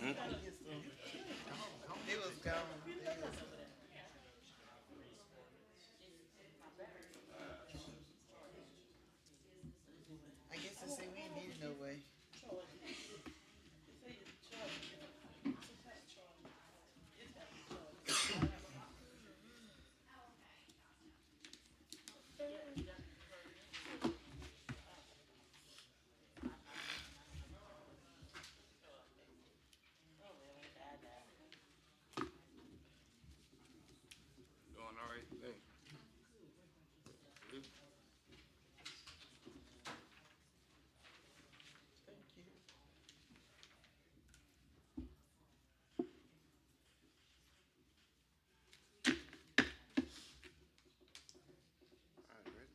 It was gone. I guess they say we ain't need it no way. Doing all right today. Good. Thank you. All right, ready?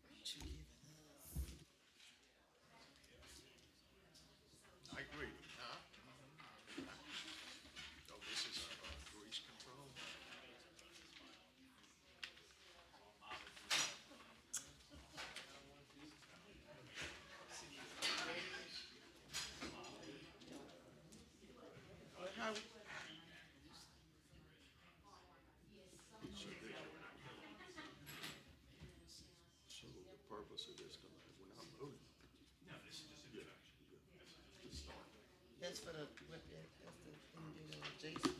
What you giving I agree. So this is grease control. us? How? So the purpose of this, because we're not voting. No, this is just introduction. To start. That's for the what? That's the thing that Jason.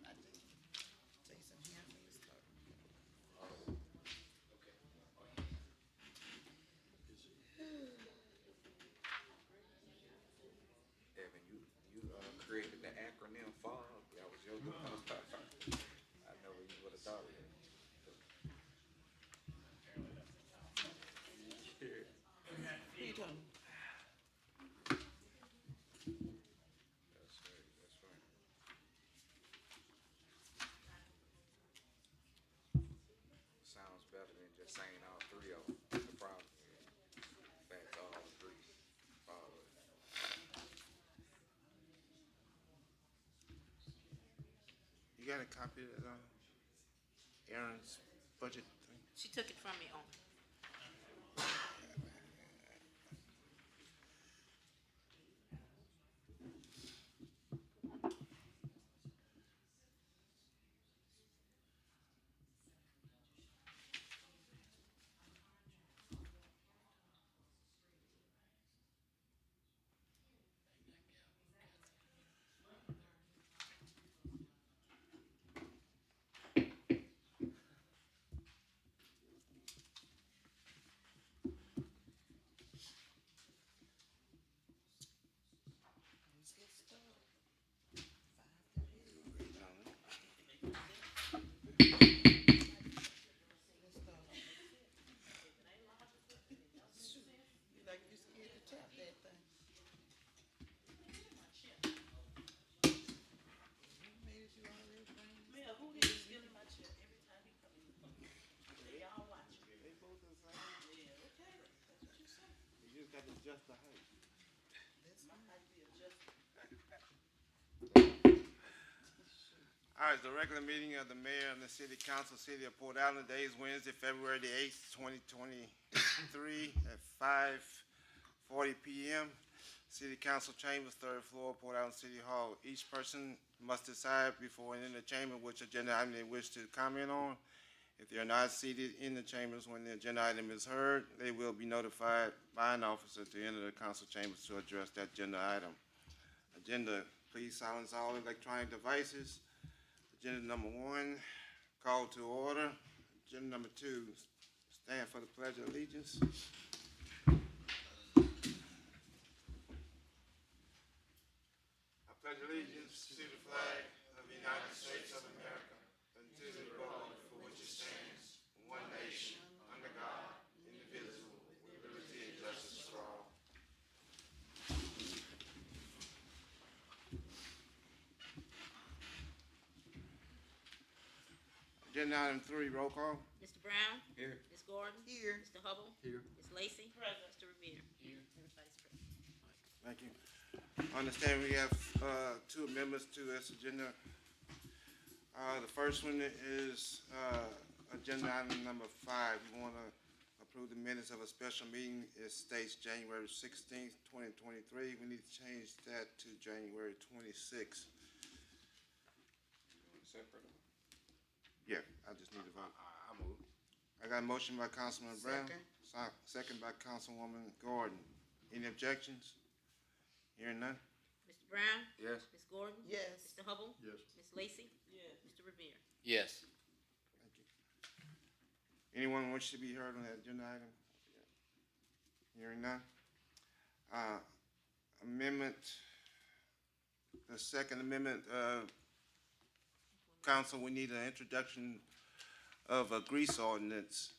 Not Jason. Jason Hamlin is talking. Evan, you created the acronym FOG. That was your I know you would have thought of it. Who you talking? That's right. That's right. Sounds better than just saying all three of them. The problem is, that's all three. Follow it. You got a copy of that, Aaron's budget thing? She took it from me on. Let's get started. 5:30. Let's start. Shoot, you like you scared to tap that thing. You made it you already, Brian? Mel, who is stealing my chair every time he comes in? They all watch me. They both the same. Yeah, okay, that's what you say. You just got to adjust the height. That's My fine. height be adjusted. All right, the regular meeting of the mayor and the city council, city of Port Allen, days Wednesday, February the 8th, 2023 at 5:40 p.m. City council chambers, third floor, Port Allen City Hall. Each person must decide before entering the chamber which agenda item they wish to comment on. If they are not seated in the chambers when the agenda item is heard, they will be notified by an officer to enter the council chambers to address that agenda item. Agenda, please silence all electronic devices. Agenda number 1, call to order. Agenda number 2, stand for the Pledge of Allegiance. I pledge allegiance to the flag of the United States of America and to the republic for which it stands, one nation, under God, indivisible, with liberty and justice for all. Agenda item 3, roll call. Mr. Brown? Here. Ms. Gordon? Here. Mr. Hubble? Here. Ms. Lacy? Present. Mr. Riviere? Here. Everybody's present. Thank you. I understand we have, 2 amendments to this agenda. The first one is, agenda item number 5. We want to approve the minutes of a special meeting. It states January 16th, 2023. We need to change that to January 26th. Separate. Yeah, I just need to vote. I move. I got a motion by Councilman Brown. Second. Second by Councilwoman Gordon. Any objections? Hearing none? Mr. Brown? Yes. Ms. Gordon? Yes. Mr. Hubble? Yes. Ms. Lacy? Yes. Mr. Riviere? Yes. Thank you. Anyone wish to be heard on that agenda item? Hearing none. Amendment, the second amendment, council, we need an introduction of a grease ordinance.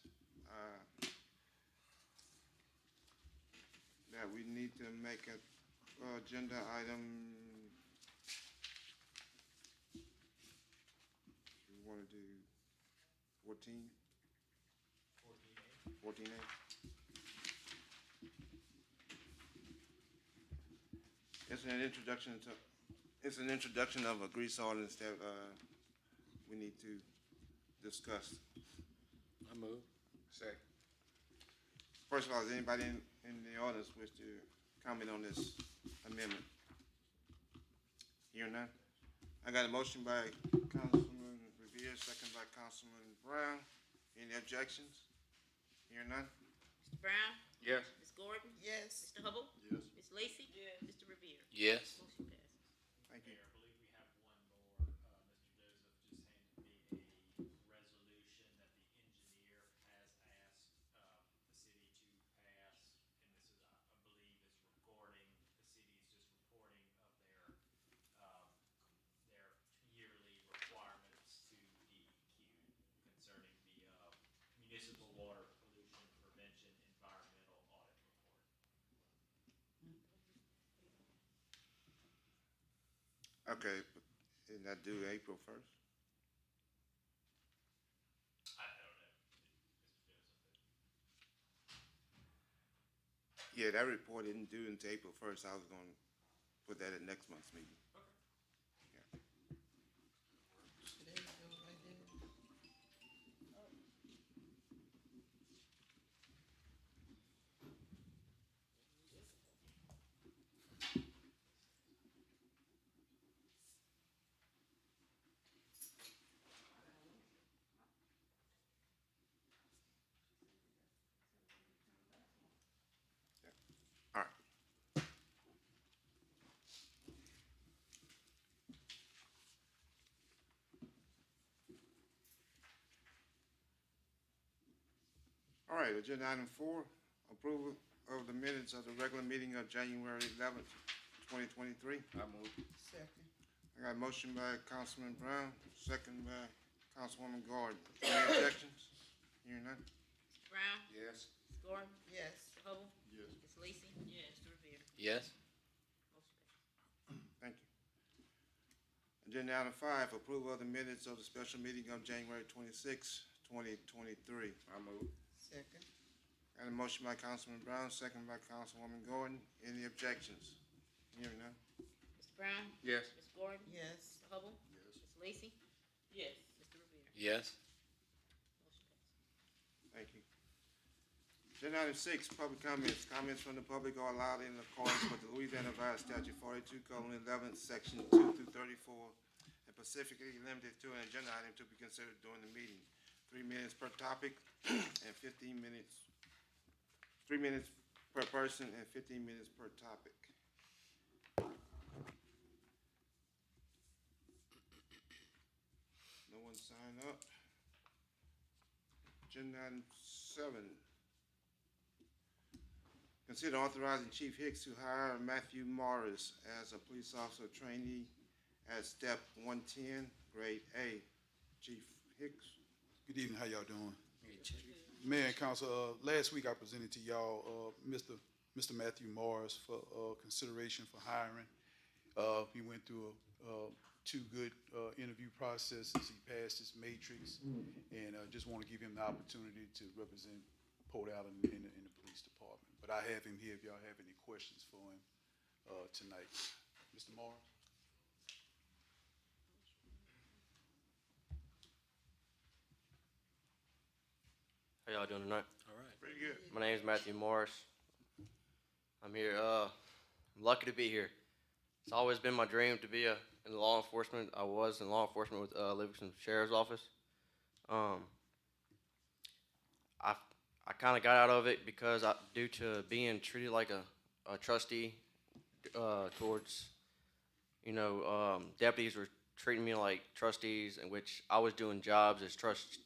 That we need to make a agenda item. We want to do 14? 14A. It's an introduction of a grease ordinance that, we need to discuss. I move. Second. First of all, does anybody in the audience wish to comment on this amendment? Hearing none. I got a motion by Councilman Riviere, second by Councilman Brown. Any objections? Hearing none. Mr. Brown? Yes. Ms. Gordon? Yes. Mr. Hubble? Yes. Ms. Lacy? Yes. Mr. Riviere? Yes. Motion passes. Thank you. Mayor, I believe we have one more. Mr. Joseph just handed me a resolution that the engineer has asked the city to pass, and this is, I believe, is recording, the city is just reporting of their yearly requirements to DEQ concerning the municipal water pollution prevention environmental audit report. Okay, but isn't that due April 1st? I don't know, Mr. Joseph. Yeah, that report isn't due until April 1st. I was going to put that at next month's meeting. There you go, right there. All right. All right, agenda item 4, approval of the minutes of the regular meeting of January 11th, 2023. I move. Second. I got a motion by Councilman Brown, second by Councilwoman Gordon. Any objections? Hearing none. Mr. Brown? Yes. Ms. Gordon? Yes. Mr. Hubble? Yes. Ms. Lacy? Yes. Mr. Riviere? Yes. Motion passes. Thank you. Agenda item 5, approval of the minutes of the special meeting of January 26, 2023. I move. Second. Got a motion by Councilman Brown, second by Councilwoman Gordon. Any objections? Hearing none. Mr. Brown? Yes. Ms. Gordon? Yes. Mr. Hubble? Yes. Ms. Lacy? Yes. Mr. Riviere? Yes. Motion passes. Thank you. Agenda item 6, public comments. Comments from the public are allowed in accordance with the Louisiana Revised Statute 42:11, Section 2 through 34, and specifically limited to an agenda item to be considered during the meeting. 3 minutes per topic and 15 minutes, 3 minutes per person and 15 minutes per topic. No one signed up. Agenda item 7. Consider authorizing Chief Hicks to hire Matthew Morris as a police officer trainee at step 110, grade A. Chief Hicks. Good evening, how y'all doing? Mayor and Council, last week I presented to y'all, Mr. Matthew Morris for, consideration for hiring. He went through, 2 good, interview processes. He passed his matrix, and just want to give him the opportunity to represent Port Allen in the police department. But I have him here if y'all have any questions for him tonight. Mr. Morris? How y'all doing tonight? Pretty good. My name is Matthew Morris. I'm here. I'm lucky to be here. It's always been my dream to be in law enforcement. I was in law enforcement with Livingston Sheriff's Office. I kind of got out of it because due to being treated like a trustee towards, deputies were treating me like trustees, in which I was doing jobs as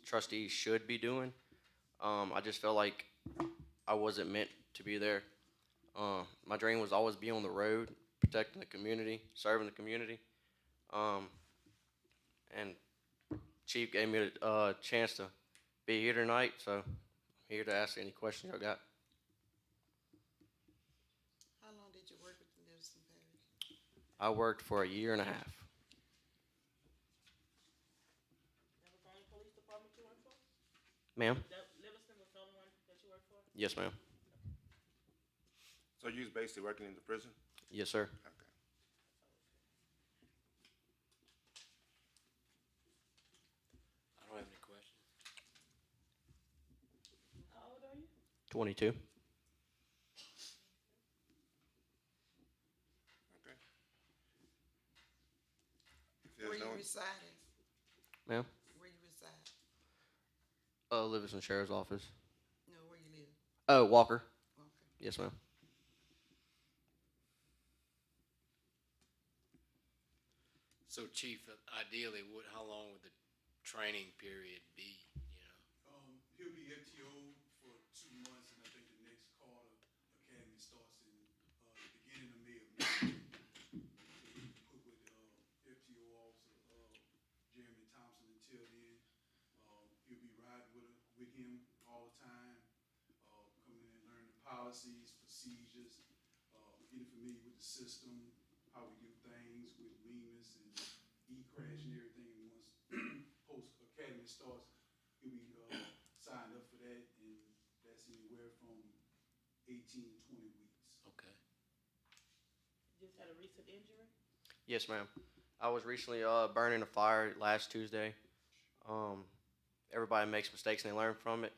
trustees should be doing. I just felt like I wasn't meant to be there. My dream was always be on the road, protecting the community, serving the community. And Chief gave me a chance to be here tonight, so I'm here to ask any questions y'all got. How long did you work with the Livingston Parish? I worked for a year and a half. That was the only police department you worked for? Ma'am? Livingston was the only one that you worked for? Yes, ma'am. So you was basically working in the prison? Yes, sir. Okay. I don't have any questions. How old are you? 22. Okay. If Where there's you no, residing? Ma'am? Where you reside? Livingston Sheriff's Office. No, where you live? Oh, Walker. Okay. Yes, ma'am. So, Chief, ideally, how long would the training period be, He'll be FTO for 2 months, and I think the next quarter academy starts in the beginning of May of next year. He'll be put with FTO officer Jeremy Thompson until then. He'll be riding with him all the time, coming in and learning the policies, procedures, getting familiar with the system, how we do things with Lemus and E-Crash and everything. And once post-academy starts, he'll be signed up for that, and that's anywhere from 18 to 20 weeks. Okay. Just had a recent injury? Yes, ma'am. I was recently burned in a fire last Tuesday. Everybody makes mistakes and they learn from it.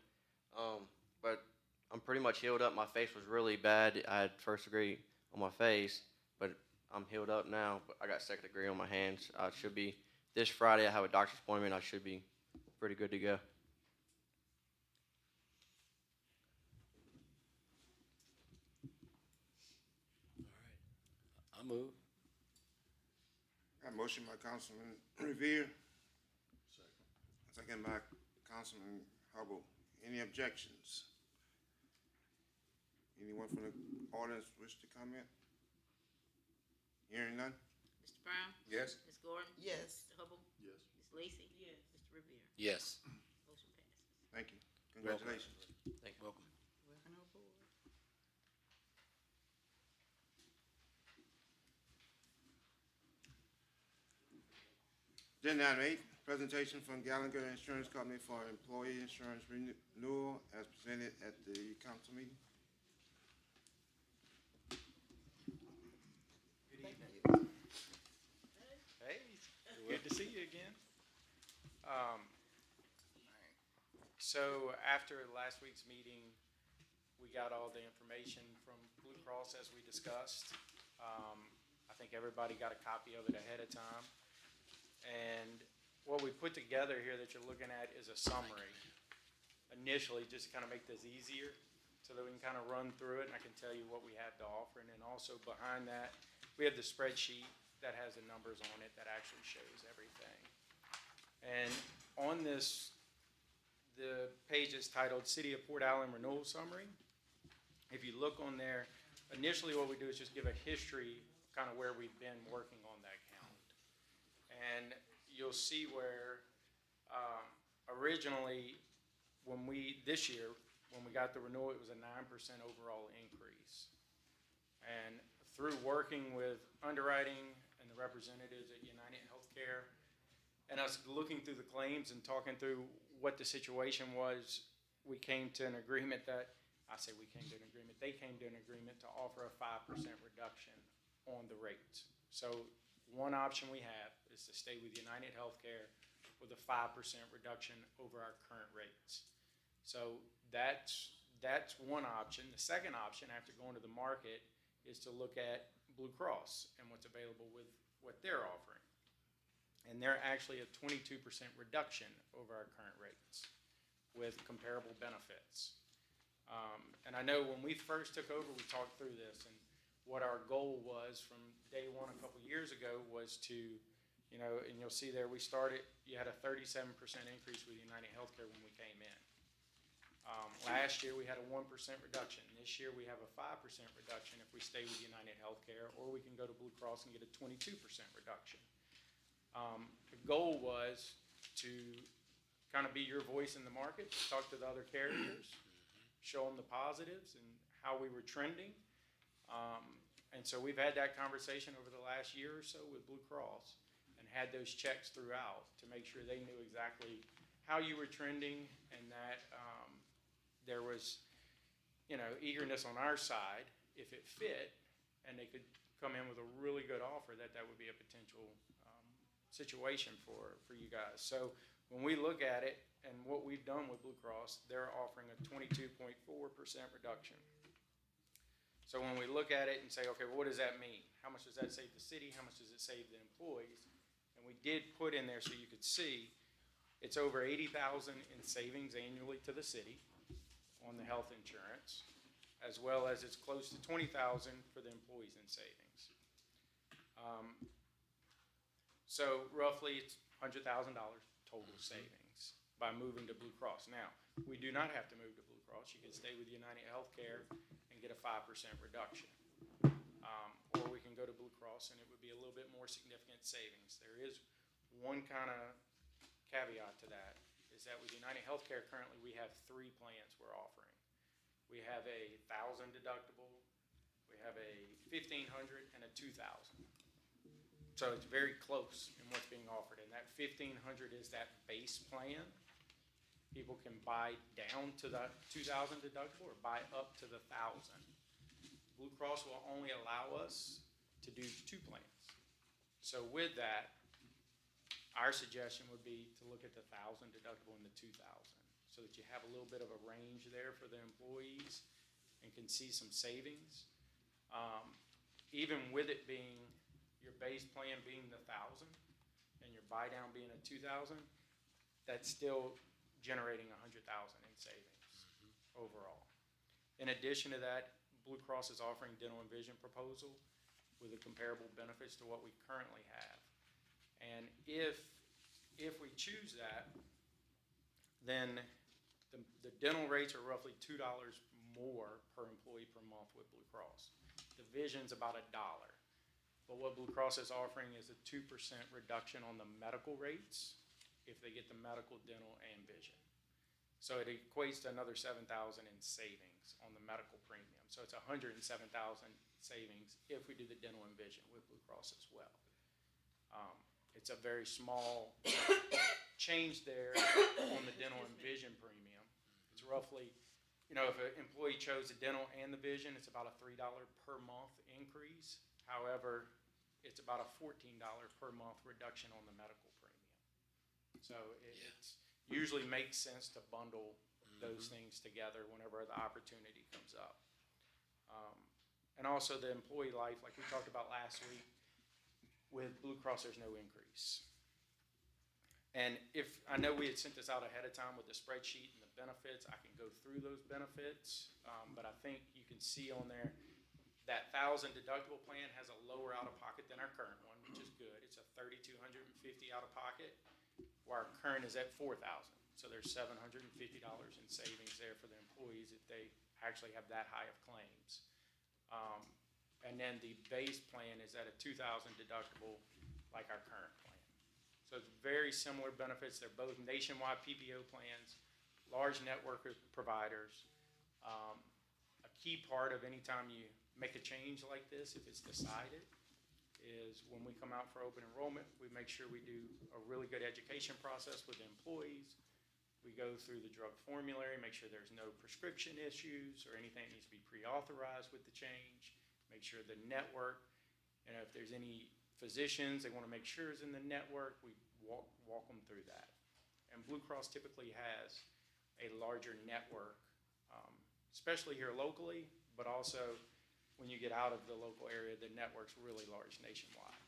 But I'm pretty much healed up. My face was really bad. I had first degree on my face, but I'm healed up now. But I got second degree on my hands. I should be, this Friday I have a doctor's appointment. I should be pretty good to go. I move. got a motion by Councilman Riviere. Second by Councilman Hubble. Any objections? Anyone from the audience wish to comment? Hearing none? Mr. Brown? Yes? Ms. Gordon? Yes. Mr. Hubble? Yes. Ms. Lacy? Yes. Mr. Riviere? Yes. Motion passes. Thank you. Congratulations. Thank you. Welcome. Welcome aboard. Agenda item 8, presentation from Gallagher Insurance Company for employee insurance renewal as presented at the council meeting. Hey, good to see you again. So after last week's meeting, we got all the information from Blue Cross as we discussed. I think everybody got a copy of it ahead of time. And what we put together here that you're looking at is a summary. Initially, just to kind of make this easier so that we can kind of run through it and I can tell you what we have to offer. And then also behind that, we have the spreadsheet that has the numbers on it that actually shows everything. And on this, the page is titled City of Port Allen Renewal Summary. If you look on there, initially what we do is just give a history, kind of where we've been working on that count. And you'll see where originally, this year, when we got the renewal, it was a 9% overall increase. And through working with underwriting and the representatives at United Healthcare and us looking through the claims and talking through what the situation was, we came to an agreement that, I say we came to an agreement, they came to an agreement to offer a 5% reduction on the rates. So one option we have is to stay with United Healthcare with a 5% reduction over our current rates. So that's one option. The second option, after going to the market, is to look at Blue Cross and what's available with what they're offering. And they're actually a 22% reduction over our current rates with comparable benefits. And I know when we first took over, we talked through this, and what our goal was from day one a couple years ago was to, you know, and you'll see there we started, you had a 37% increase with United Healthcare when we came in. Last year we had a 1% reduction. This year we have a 5% reduction if we stay with United Healthcare, or we can go to Blue Cross and get a 22% reduction. The goal was to kind of be your voice in the market, talk to the other carriers, show them the positives and how we were trending. And so we've had that conversation over the last year or so with Blue Cross and had those checks throughout to make sure they knew exactly how you were trending, and that there was, you know, eagerness on our side if it fit and they could come in with a really good offer, that would be a potential situation for you guys. So when we look at it and what we've done with Blue Cross, they're offering a 22.4% reduction. So when we look at it and say, okay, well, what does that mean? How much does that save the city? How much does it save the employees? And we did put in there so you could see it's over $80,000 in savings annually to the city on the health insurance, as well as it's close to $20,000 for the employees in savings. So roughly it's $100,000 total savings by moving to Blue Cross. Now, we do not have to move to Blue Cross. You can stay with United Healthcare and get a 5% reduction. Or we can go to Blue Cross and it would be a little bit more significant savings. There is one kind of caveat to that, is that with United Healthcare currently we have 3 plans we're offering. We have a 1,000 deductible, we have a 1,500 and a 2,000. So it's very close in what's being offered, and that 1,500 is that base plan. People can buy down to the 2,000 deductible or buy up to the 1,000. Blue Cross will only allow us to do 2 plans. So with that, our suggestion would be to look at the 1,000 deductible and the 2,000, so that you have a little bit of a range there for the employees and can see some savings. Even with it being your base plan being the 1,000 and your buy down being a 2,000, that's still generating 100,000 in savings overall. In addition to that, Blue Cross is offering dental and vision proposal with a comparable benefits to what we currently have. And if we choose that, then the dental rates are roughly $2 more per employee per month with Blue Cross. The vision's about $1. But what Blue Cross is offering is a 2% reduction on the medical rates if they get the medical, dental, and vision. So it equates to another $7,000 in savings on the medical premium. So it's $107,000 savings if we do the dental and vision with Blue Cross as well. It's a very small change there on the dental and vision premium. It's roughly, you know, if an employee chose the dental and the vision, it's about a $3 per month increase. However, it's about a $14 per month reduction on the medical premium. So it usually makes sense to bundle those things together whenever the opportunity comes up. And also the employee life, like we talked about last week, with Blue Cross, there's no increase. And if, I know we had sent this out ahead of time with the spreadsheet and the benefits, I can go through those benefits, but I think you can see on there, that 1,000 deductible plan has a lower out-of-pocket than our current one, which is good. It's a $3,250 out-of-pocket, where our current is at $4,000. So there's $750 in savings there for the employees if they actually have that high of claims. And then the base plan is at a $2,000 deductible, like our current plan. So it's very similar benefits. They're both nationwide PPO plans, large network of providers. A key part of any time you make a change like this, if it's decided, is when we come out for open enrollment, we make sure we do a really good education process with the employees. We go through the drug formulary, make sure there's no prescription issues or anything that needs to be pre-authorized with the change. Make sure the network, and if there's any physicians they want to make sure is in the network, we walk them through that. And Blue Cross typically has a larger network, especially here locally, but also when you get out of the local area, the network's really large nationwide.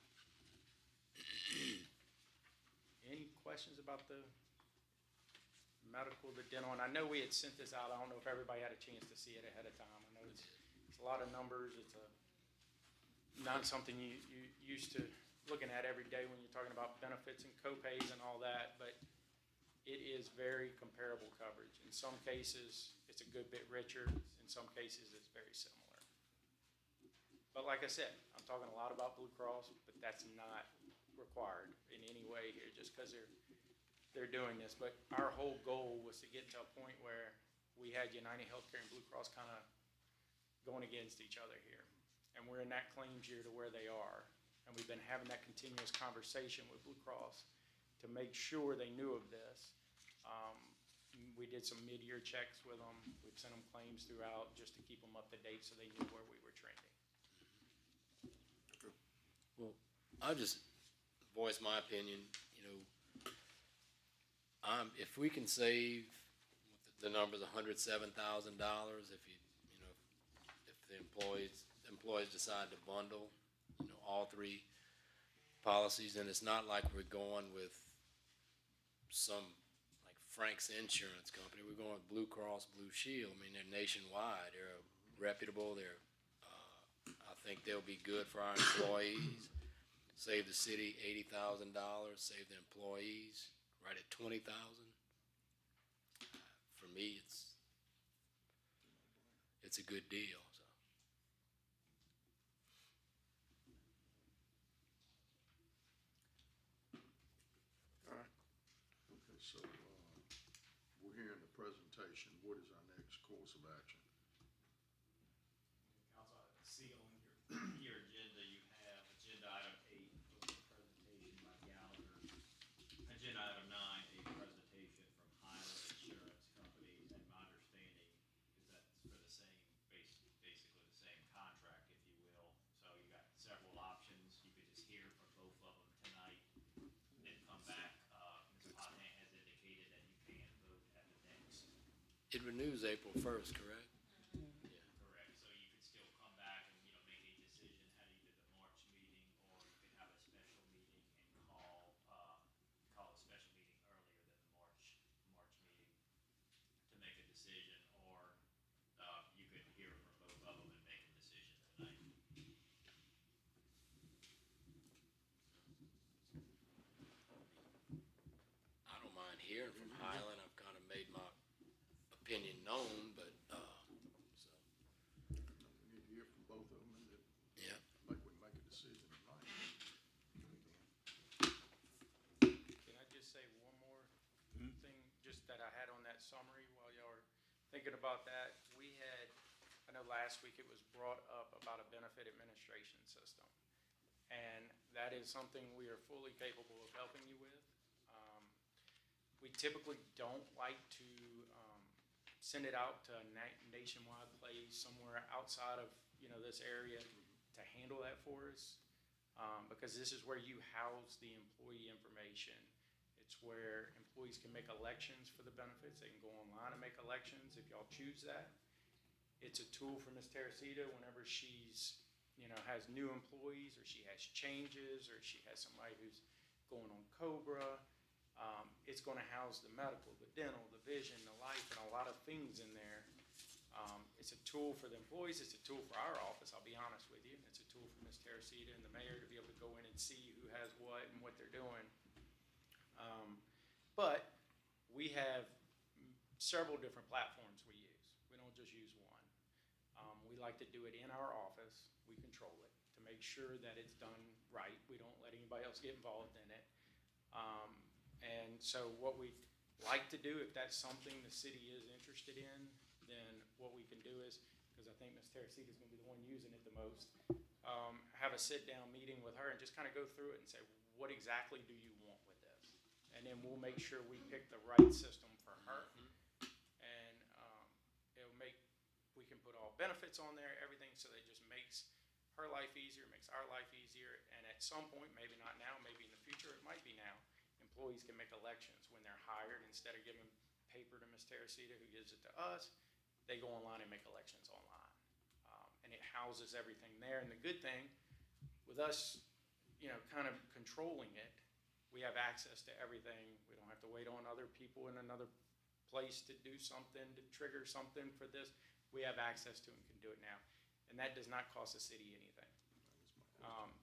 Any questions about the medical, the dental? And I know we had sent this out. I don't know if everybody had a chance to see it ahead of time. I know it's a lot of numbers. It's not something you used to looking at every day when you're talking about benefits and co-pays and all that, but it is very comparable coverage. In some cases, it's a good bit richer. In some cases, it's very similar. But like I said, I'm talking a lot about Blue Cross, but that's not required in any way here just because they're doing this. But our whole goal was to get to a point where we had United Healthcare and Blue Cross kind of going against each other here. And we're in that claims year to where they are. And we've been having that continuous conversation with Blue Cross to make sure they knew of this. We did some mid-year checks with them. We've sent them claims throughout just to keep them up to date so they knew where we were trending. Well, I'll just voice my opinion, if we can save the numbers $107,000, if the employees decide to bundle, all three policies, and it's not like we're going with some like Frank's Insurance Company. We're going with Blue Cross Blue Shield. I mean, they're nationwide. They're reputable. I think they'll be good for our employees. Save the city $80,000. Save the employees right at $20,000. For me, it's a good deal. So. All right. Okay, so we're hearing the presentation. What is our next course of action? Council, see on your agenda, you have agenda item 8, was a presentation by Gallagher. Agenda item 9, a presentation from Highland Insurance Company. And my understanding is that's for the same, basically the same contract, if you will. So you got several options. You could just hear from both of them tonight, then come back. Ms. Pothant has indicated that you can vote at the next. It renews April 1st, correct? Correct, so you could still come back and, make a decision at either the March meeting, or you could have a special meeting and call a special meeting earlier than the March meeting to make a decision, or you could hear from both of them and make a decision tonight. I don't mind hearing from Highland. I've kind of made my opinion known, but, so, We need to hear from both of them, and then yeah. like we make a decision tonight. Can I just say one more thing, just that I had on that summary while y'all are thinking about that? I know last week it was brought up about a benefit administration system. And that is something we are fully capable of helping you with. We typically don't like to send it out to a nationwide place somewhere outside of, this area to handle that for us. Because this is where you house the employee information. It's where employees can make elections for the benefits. They can go online and make elections if y'all choose that. It's a tool for Ms. Teresita whenever she's, has new employees, or she has changes, or she has somebody who's going on COBRA. It's going to house the medical, the dental, the vision, the life, and a lot of things in there. It's a tool for the employees. It's a tool for our office, I'll be honest with you. It's a tool for Ms. Teresita and the mayor to be able to go in and see who has what and what they're doing. But we have several different platforms we use. We don't just use one. We like to do it in our office. We control it to make sure that it's done right. We don't let anybody else get involved in it. And so what we like to do, if that's something the city is interested in, then what we can do is, because I think Ms. Teresita is going to be the one using it the most, have a sit-down meeting with her and just kind of go through it and say, what exactly do you want with this? And then we'll make sure we pick the right system for her. And it'll make, we can put all benefits on there, everything, so that it just makes her life easier, makes our life easier. And at some point, maybe not now, maybe in the future, it might be now, employees can make elections when they're hired. Instead of giving paper to Ms. Teresita, who gives it to us, they go online and make elections online. And it houses everything there. And the good thing, with us, you know, kind of controlling it, we have access to everything. We don't have to wait on other people in another place to do something, to trigger something for this. We have access to it and can do it now. And that does not cost the city anything.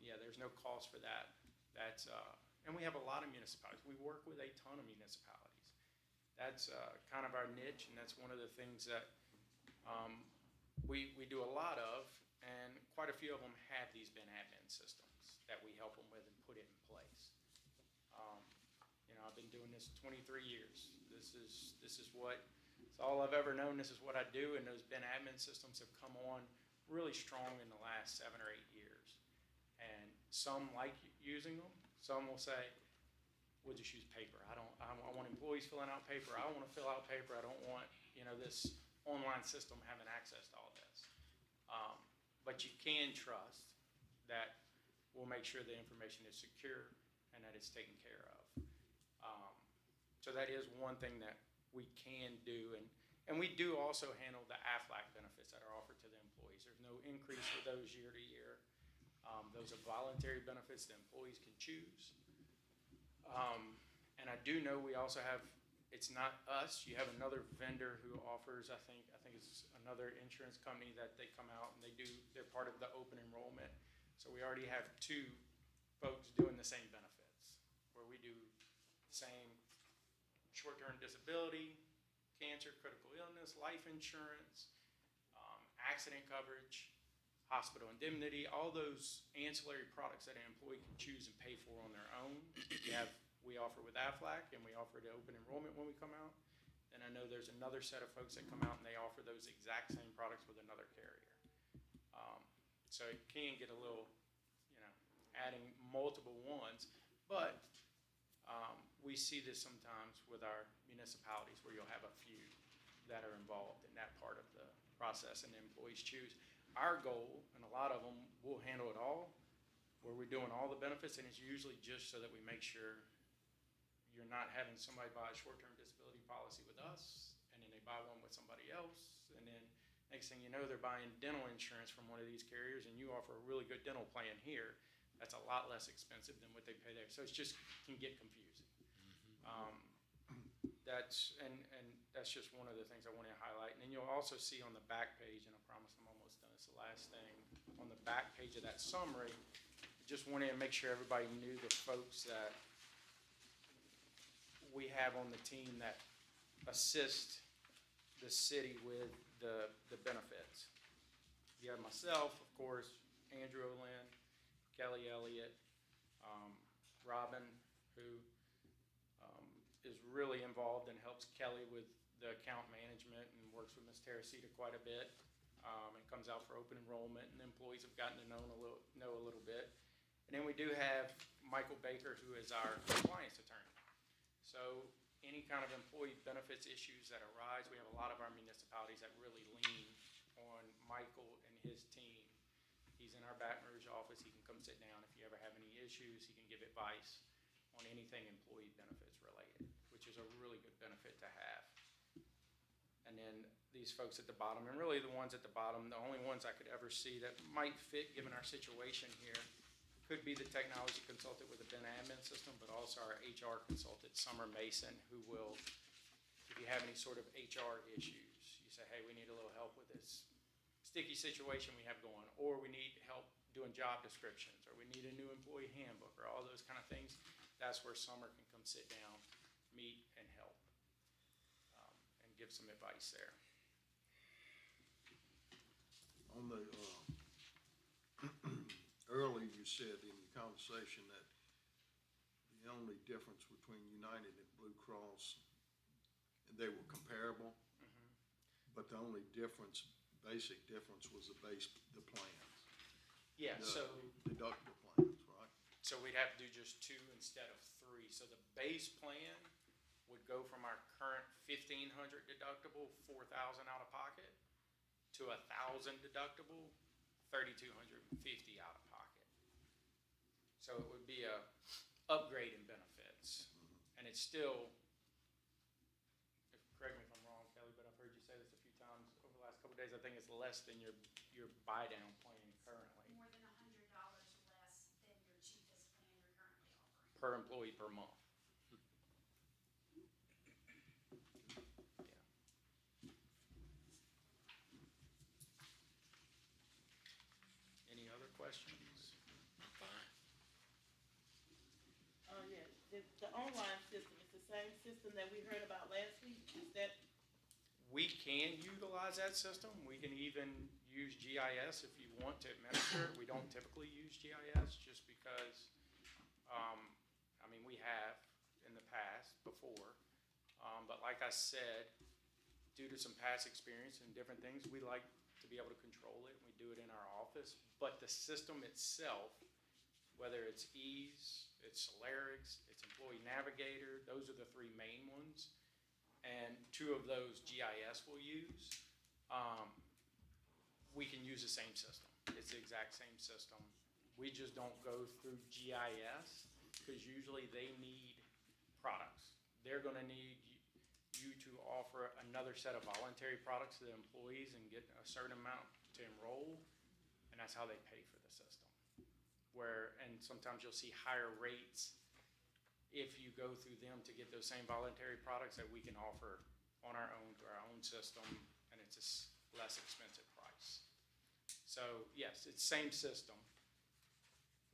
Yeah, there's no cost for that. That's, and we have a lot of municipalities. We work with a ton of municipalities. That's kind of our niche, and that's one of the things that we do a lot of, and quite a few of them have these bin admin systems that we help them with and put it in place. You know, I've been doing this 23 years. This is what, it's all I've ever known. This is what I do, and those bin admin systems have come on really strong in the last 7 or 8 years. And some like using them. Some will say, we'll just use paper. I want employees filling out paper. I want to fill out paper. I don't want, you know, this online system having access to all this. But you can trust that we'll make sure the information is secure and that it's taken care of. So that is one thing that we can do. And we do also handle the AFLAC benefits that are offered to the employees. There's no increase with those year to year. Those are voluntary benefits the employees can choose. And I do know we also have, it's not us, you have another vendor who offers, I think it's another insurance company that they come out and they're part of the open enrollment. So we already have 2 folks doing the same benefits, where we do the same short-term disability, cancer, critical illness, life insurance, accident coverage, hospital indemnity, all those ancillary products that an employee can choose and pay for on their own. We offer with AFLAC, and we offer the open enrollment when we come out. And I know there's another set of folks that come out and they offer those exact same products with another carrier. So it can get a little, you know, adding multiple ones, but we see this sometimes with our municipalities where you'll have a few that are involved in that part of the process and the employees choose. Our goal, and a lot of them, will handle it all, where we're doing all the benefits, and it's usually just so that we make sure you're not having somebody buy a short-term disability policy with us, and then they buy one with somebody else, and then next thing you know, they're buying dental insurance from one of these carriers, and you offer a really good dental plan here. That's a lot less expensive than what they pay there. So it's just can get confusing. That's just one of the things I want to highlight. And then you'll also see on the back page, and I promise I'm almost done, it's the last thing, on the back page of that summary, I just wanted to make sure everybody knew the folks that we have on the team that assist the city with the benefits. You have myself, of course, Andrew Olin, Kelly Elliott, Robin, who is really involved and helps Kelly with the account management and works with Ms. Teresita quite a bit, and comes out for open enrollment, and the employees have gotten to know a little bit. And then we do have Michael Baker, who is our compliance attorney. So any kind of employee benefits issues that arise, we have a lot of our municipalities that really lean on Michael and his team. He's in our Baton Rouge office. He can come sit down if you ever have any issues. He can give advice on anything employee benefits related, which is a really good benefit to have. And then these folks at the bottom, and really the ones at the bottom, the only ones I could ever see that might fit given our situation here could be the technology consultant with the bin admin system, but also our HR consultant, Summer Mason, who will, if you have any sort of HR issues, you say, hey, we need a little help with this sticky situation we have going, or we need help doing job descriptions, or we need a new employee handbook, or all those kind of things. That's where Summer can come sit down, meet, and help, and give some advice there. On the, earlier you said in your conversation that the only difference between United and Blue Cross, they were comparable, but the only difference, basic difference, was the plans. Yeah, the so, deductible plans, right? so we'd have to do just 2 instead of 3. So the base plan would go from our current 1,500 deductible, 4,000 out of pocket, to 1,000 deductible, 3,250 out of pocket. So it would be a upgrade in benefits, and it's still, correct me if I'm wrong, Kelly, but I've heard you say this a few times over the last couple of days, I think it's less than your buy-down plan currently, More than $100 less than your cheapest plan you're currently offering. per employee per month. Yeah. Any other questions? Fine. Oh, yeah, the online system, it's the same system that we heard about last week, is that? We can utilize that system. We can even use GIS if you want to administer it. We don't typically use GIS just because, I mean, we have in the past before. But like I said, due to some past experience and different things, we like to be able to control it. We do it in our office. But the system itself, whether it's Ease, it's Clerice, it's Employee Navigator, those are the 3 main ones. And 2 of those GIS will use. We can use the same system. It's the exact same system. We just don't go through GIS because usually they need products. They're gonna need you to offer another set of voluntary products to the employees and get a certain amount to enroll, and that's how they pay for the system. And sometimes you'll see higher rates if you go through them to get those same voluntary products that we can offer on our own through our own system, and it's a less expensive price. So yes, it's same system.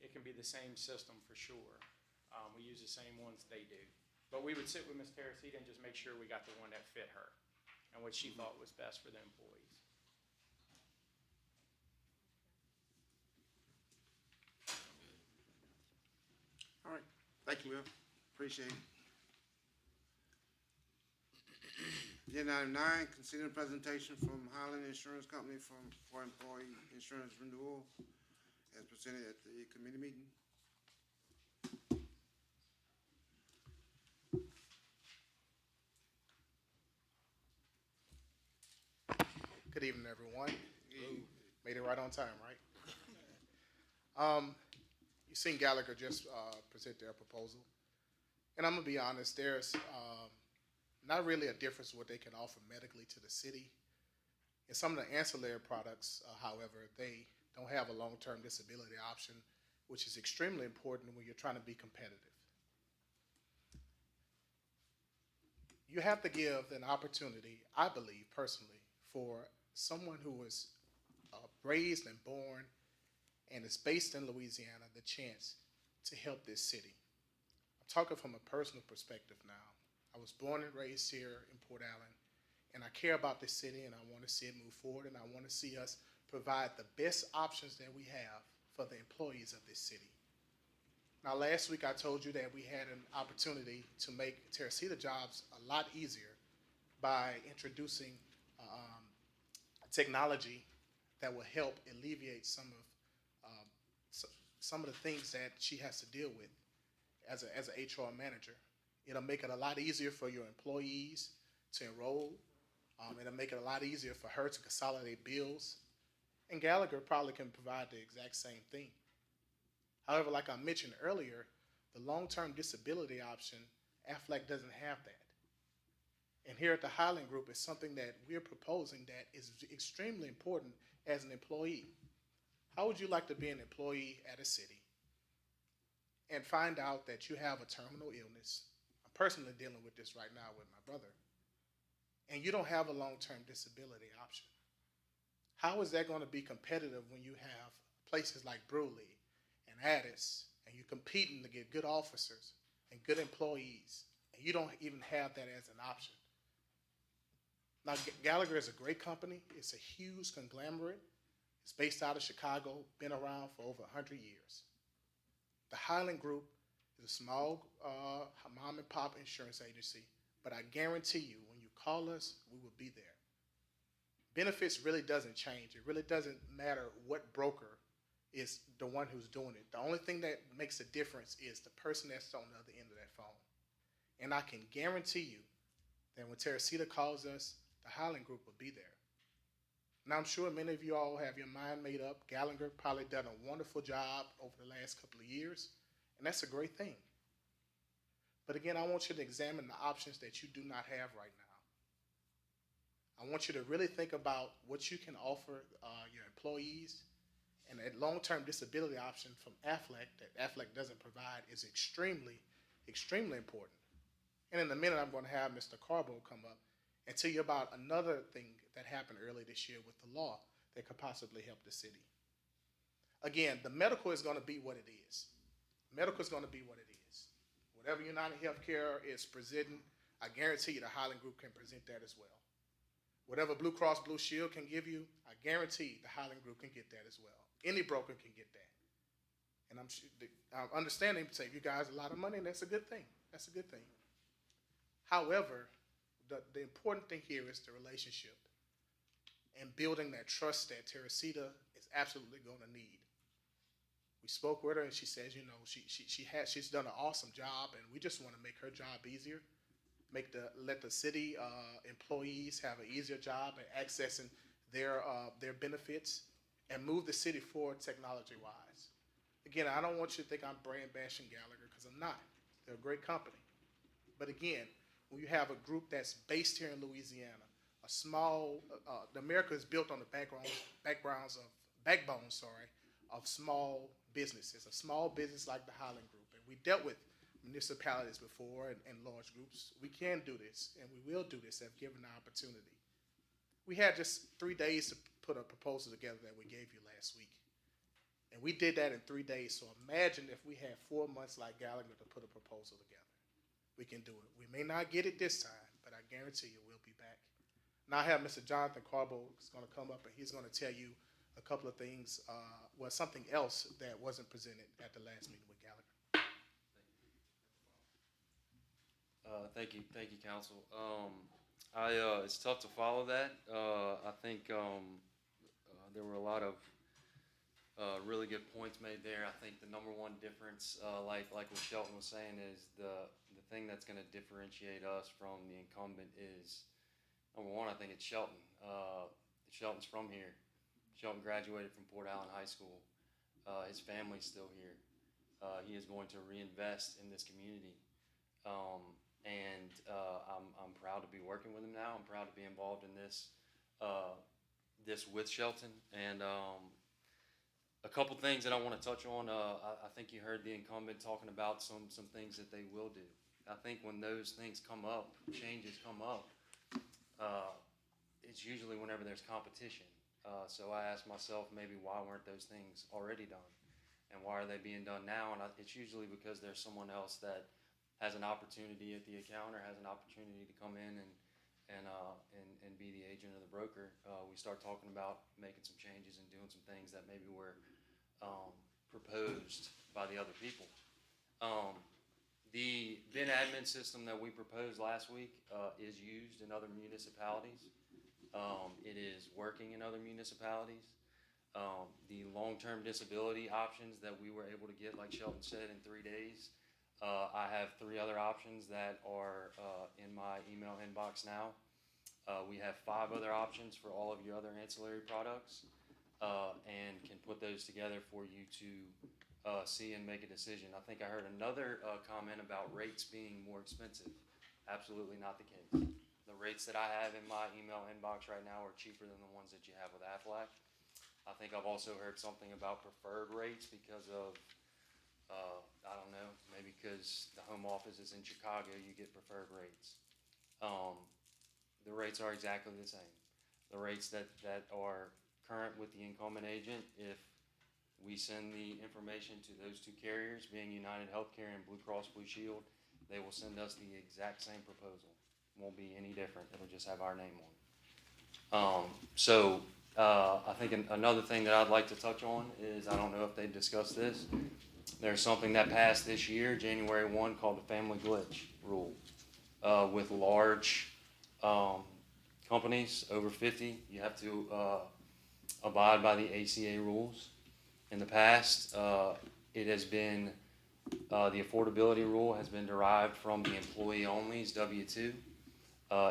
It can be the same system for sure. We use the same ones they do. But we would sit with Ms. Teresita and just make sure we got the one that fit her and what she thought was best for the employees. All right, thank you, Will. Appreciate it. Agenda item 9, consider presentation from Highland Insurance Company for employee insurance renewal as presented at the committee meeting. Good evening, everyone. Made it right on time, right? You've seen Gallagher just present their proposal. And I'm gonna be honest, there's not really a difference what they can offer medically to the city. In some of the ancillary products, however, they don't have a long-term disability option, which is extremely important when you're trying to be competitive. You have to give an opportunity, I believe personally, for someone who was raised and born and is based in Louisiana the chance to help this city. I'm talking from a personal perspective now. I was born and raised here in Port Allen, and I care about this city, and I want to see it move forward, and I want to see us provide the best options that we have for the employees of this city. Now, last week I told you that we had an opportunity to make Teresita jobs a lot easier by introducing technology that will help alleviate some of the things that she has to deal with as an HR manager. It'll make it a lot easier for your employees to enroll. It'll make it a lot easier for her to consolidate bills. And Gallagher probably can provide the exact same thing. However, like I mentioned earlier, the long-term disability option, Aflac doesn't have that. And here at the Highland Group, it's something that we're proposing that is extremely important as an employee. How would you like to be an employee at a city and find out that you have a terminal illness? I'm personally dealing with this right now with my brother. And you don't have a long-term disability option. How is that going to be competitive when you have places like Bruley and Addis, and you're competing to get good officers and good employees, and you don't even have that as an option? Now, Gallagher is a great company. It's a huge conglomerate. It's based out of Chicago, been around for over 100 years. The Highland Group is a small mom and pop insurance agency, but I guarantee you, when you call us, we will be there. Benefits really doesn't change. It really doesn't matter what broker is the one who's doing it. The only thing that makes a difference is the person that's on the other end of that phone. And I can guarantee you that when Teresita calls us, the Highland Group will be there. Now, I'm sure many of you all have your mind made up. Gallagher probably done a wonderful job over the last couple of years, and that's a great thing. But again, I want you to examine the options that you do not have right now. I want you to really think about what you can offer your employees, and that long-term disability option from Aflac that Aflac doesn't provide is extremely, extremely important. And in a minute, I'm going to have Mr. Carbo come up and tell you about another thing that happened early this year with the law that could possibly help the city. Again, the medical is going to be what it is. Medical is going to be what it is. Whatever United Healthcare is presenting, I guarantee you the Highland Group can present that as well. Whatever Blue Cross Blue Shield can give you, I guarantee the Highland Group can get that as well. Any broker can get that. And I'm understanding, say, you guys a lot of money, and that's a good thing. That's a good thing. However, the important thing here is the relationship and building that trust that Teresita is absolutely going to need. We spoke with her, and she says, you know, she's done an awesome job, and we just want to make her job easier, let the city employees have an easier job at accessing their benefits, and move the city forward technology-wise. Again, I don't want you to think I'm brand bashing Gallagher, because I'm not. They're a great company. But again, when you have a group that's based here in Louisiana, a small, America is built on the backbones of small businesses, a small business like the Highland Group. And we dealt with municipalities before and large groups. We can do this, and we will do this if given the opportunity. We had just 3 days to put a proposal together that we gave you last week. And we did that in 3 days. So imagine if we had 4 months like Gallagher to put a proposal together. We can do it. We may not get it this time, but I guarantee you we'll be back. Now I have Mr. Jonathan Carbo is going to come up, and he's going to tell you a couple of things, something else that wasn't presented at the last meeting with Gallagher. Thank you, Council. It's tough to follow that. I think there were a lot of really good points made there. I think the number one difference, like what Shelton was saying, is the thing that's going to differentiate us from the incumbent is, number one, I think it's Shelton. Shelton's from here. Shelton graduated from Port Allen High School. His family's still here. He is going to reinvest in this community. I'm proud to be working with him now. I'm proud to be involved in this with Shelton. And a couple things that I want to touch on. I think you heard the incumbent talking about some things that they will do. I think when those things come up, changes come up, it's usually whenever there's competition. So I asked myself, maybe why weren't those things already done? And why are they being done now? And it's usually because there's someone else that has an opportunity at the account or has an opportunity to come in and be the agent or the broker. We start talking about making some changes and doing some things that maybe were proposed by the other people. The bin admin system that we proposed last week is used in other municipalities. It is working in other municipalities. The long-term disability options that we were able to get, like Shelton said, in 3 days. I have 3 other options that are in my email inbox now. We have 5 other options for all of your other ancillary products, and can put those together for you to see and make a decision. I think I heard another comment about rates being more expensive. Absolutely not the case. The rates that I have in my email inbox right now are cheaper than the ones that you have with Aflac. I think I've also heard something about preferred rates because of, I don't know, maybe because the home office is in Chicago, you get preferred rates. The rates are exactly the same. The rates that are current with the incumbent agent, if we send the information to those 2 carriers, being United Healthcare and Blue Cross Blue Shield, they will send us the exact same proposal. Won't be any different. It'll just have our name on it. I think another thing that I'd like to touch on is, I don't know if they discussed this, there's something that passed this year, January 1, called the Family Glitch Rule. With large companies over 50, you have to abide by the ACA rules. In the past, it has been, the affordability rule has been derived from the employee-only's W-2.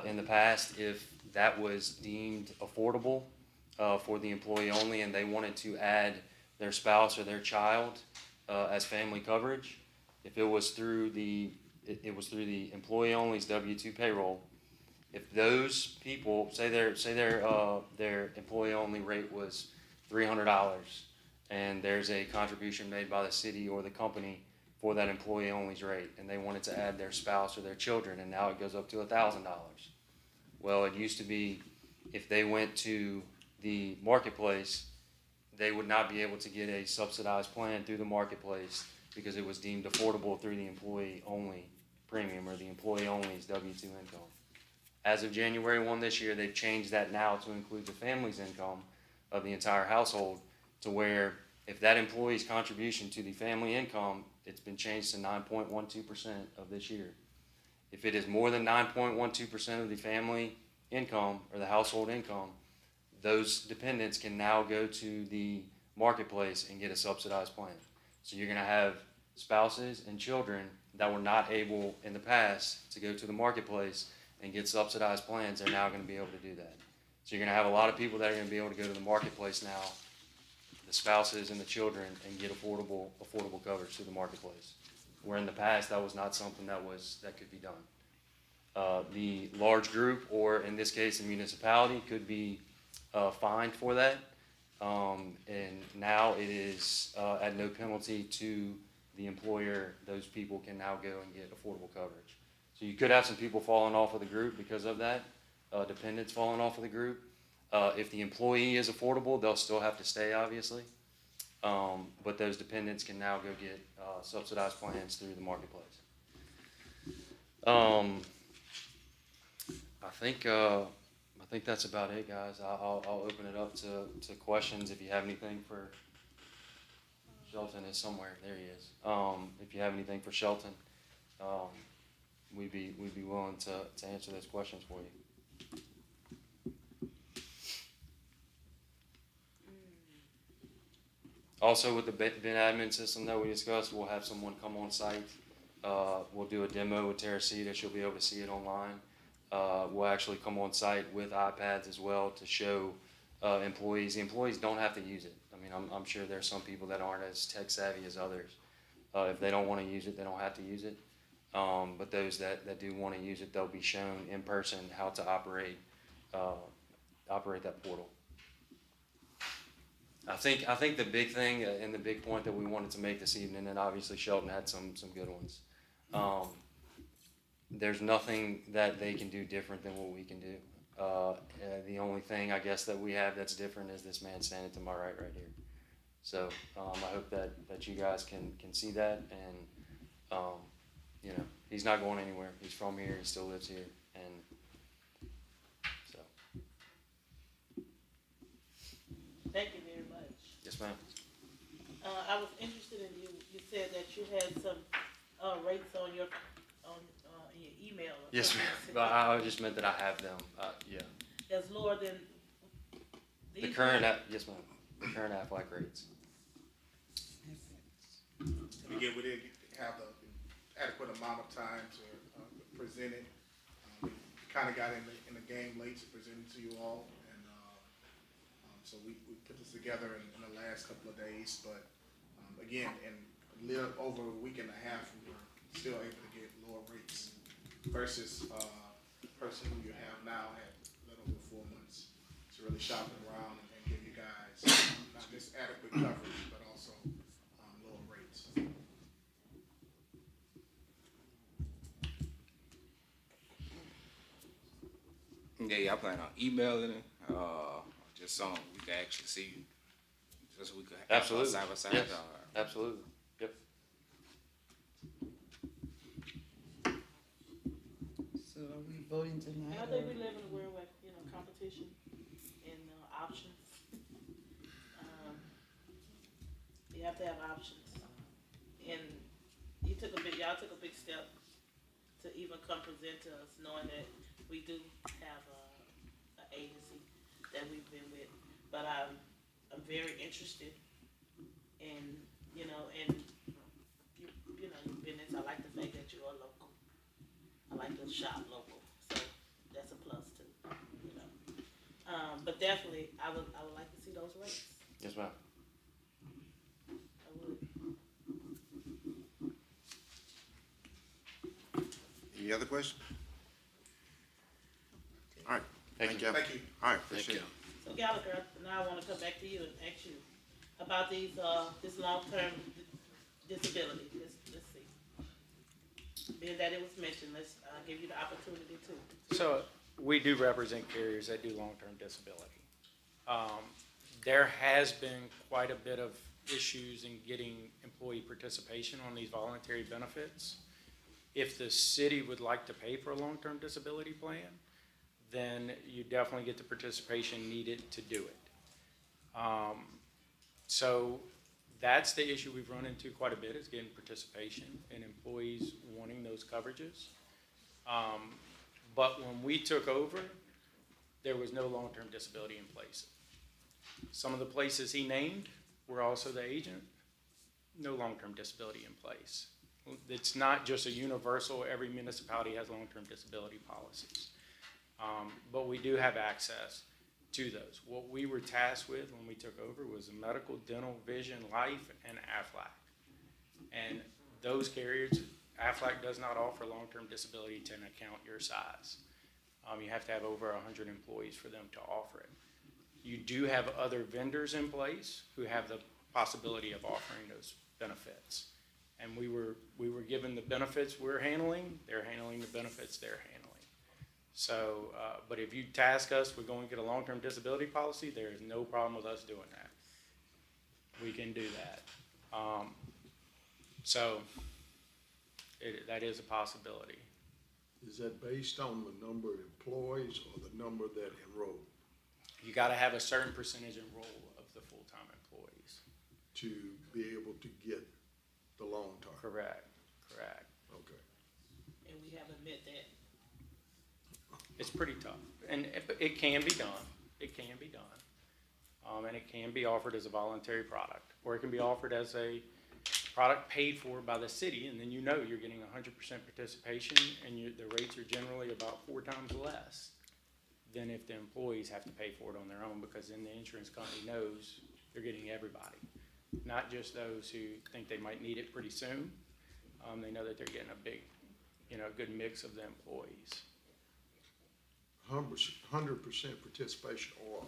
In the past, if that was deemed affordable for the employee-only and they wanted to add their spouse or their child as family coverage, if it was through the employee-only's W-2 payroll, if those people say their employee-only rate was $300, and there's a contribution made by the city or the company for that employee-only's rate, and they wanted to add their spouse or their children, and now it goes up to $1,000. Well, it used to be if they went to the marketplace, they would not be able to get a subsidized plan through the marketplace because it was deemed affordable through the employee-only premium or the employee-only's W-2 income. As of January 1 this year, they've changed that now to include the family's income of the entire household, to where if that employee's contribution to the family income, it's been changed to 9.12% of this year. If it is more than 9.12% of the family income or the household income, those dependents can now go to the marketplace and get a subsidized plan. So you're going to have spouses and children that were not able in the past to go to the marketplace and get subsidized plans. They're now going to be able to do that. So you're going to have a lot of people that are going to be able to go to the marketplace now, the spouses and the children, and get affordable coverage through the marketplace. Where in the past that was not something that could be done. The large group, or in this case, the municipality, could be fined for that. And now it is at no penalty to the employer. Those people can now go and get affordable coverage. So you could have some people falling off of the group because of that, dependents falling off of the group. If the employee is affordable, they'll still have to stay, obviously. But those dependents can now go get subsidized plans through the marketplace. I think that's about it, guys. I'll open it up to questions. If you have anything for Shelton, is somewhere. There he is. If you have anything for Shelton, we'd be willing to answer those questions for you. Also, with the bin admin system that we discussed, we'll have someone come on site. We'll do a demo with Teresita. She'll be able to see it online. We'll actually come on site with iPads as well to show employees. The employees don't have to use it. I mean, I'm sure there's some people that aren't as tech savvy as others. If they don't want to use it, they don't have to use it. But those that do want to use it, they'll be shown in person how to operate that portal. I think the big thing and the big point that we wanted to make this evening, and obviously Shelton had some good ones. There's nothing that they can do different than what we can do. The only thing I guess that we have that's different is this man standing to my right here. So I hope that you guys can see that, and you know, he's not going anywhere. He's from here. He still lives here, and so. Thank you very much. Yes, ma'am. I was interested in you said that you had some rates on your email. Yes, ma'am. But I just meant that I have them. Yeah. That's lower than The current, yes, ma'am. The current Aflac rates. Again, we didn't have the adequate amount of time to present it. We kind of got in the game late to present it to you all, and so we put this together in the last couple of days. But again, in a little over a week and a half, we were still able to get lower rates versus the person who you have now had a little over 4 months to really shop it around and give you guys not just adequate coverage, but also lower rates. Yeah, I plan on emailing it, just so we can actually see, just so we can have Absolutely. side by side. Yes. Absolutely. Yep. So are we voting tonight? And I think we live in a world where, competition and options. You have to have options. And y'all took a big step to even come present to us, knowing that we do have an agency that we've been with. But I'm very interested and, you know, and you know, your business, I like the fact that you are local. I like to shop local, so that's a plus too, you know. But definitely, I would like to see those rates. Yes, ma'am. I would. Any other questions? All right, Thank thank you. you. Thank you. All right, Thank appreciate you. it. So Gallagher, now I wanna come back to you and ask you about these, this long-term disability, let's see. Being that it was mentioned, let's, give you the opportunity to. So we do represent carriers that do long-term disability. There has been quite a bit of issues in getting employee participation on these voluntary benefits. If the city would like to pay for a long-term disability plan, then you definitely get the participation needed to do it. So that's the issue we've run into quite a bit, is getting participation and employees wanting those coverages. But when we took over, there was no long-term disability in place. Some of the places he named were also the agent, no long-term disability in place. It's not just a universal, every municipality has long-term disability policies. But we do have access to those. What we were tasked with when we took over was medical, dental, vision, life, and AFLAC. And those carriers, AFLAC does not offer long-term disability to an account your size. You have to have over 100 employees for them to offer it. You do have other vendors in place who have the possibility of offering those benefits. And we were given the benefits we're handling, they're handling the benefits they're handling. So, but if you task us with going to get a long-term disability policy, there is no problem with us doing that. We can do that. So, that is a possibility. Is that based on the number of employees or the number that enroll You gotta have a certain percentage enroll of the full-time employees. to be able to get the long term? Correct. Okay. And we haven't met that. It's pretty tough, and it can be done. It can be done. And it can be offered as a voluntary product, or it can be offered as a product paid for by the city, and then you know you're getting 100% participation, and the rates are generally about 4 times less than if the employees have to pay for it on their own, because then the insurance company knows they're getting everybody, not just those who think they might need it pretty soon. They know that they're getting a big, good mix of the employees. 100% participation or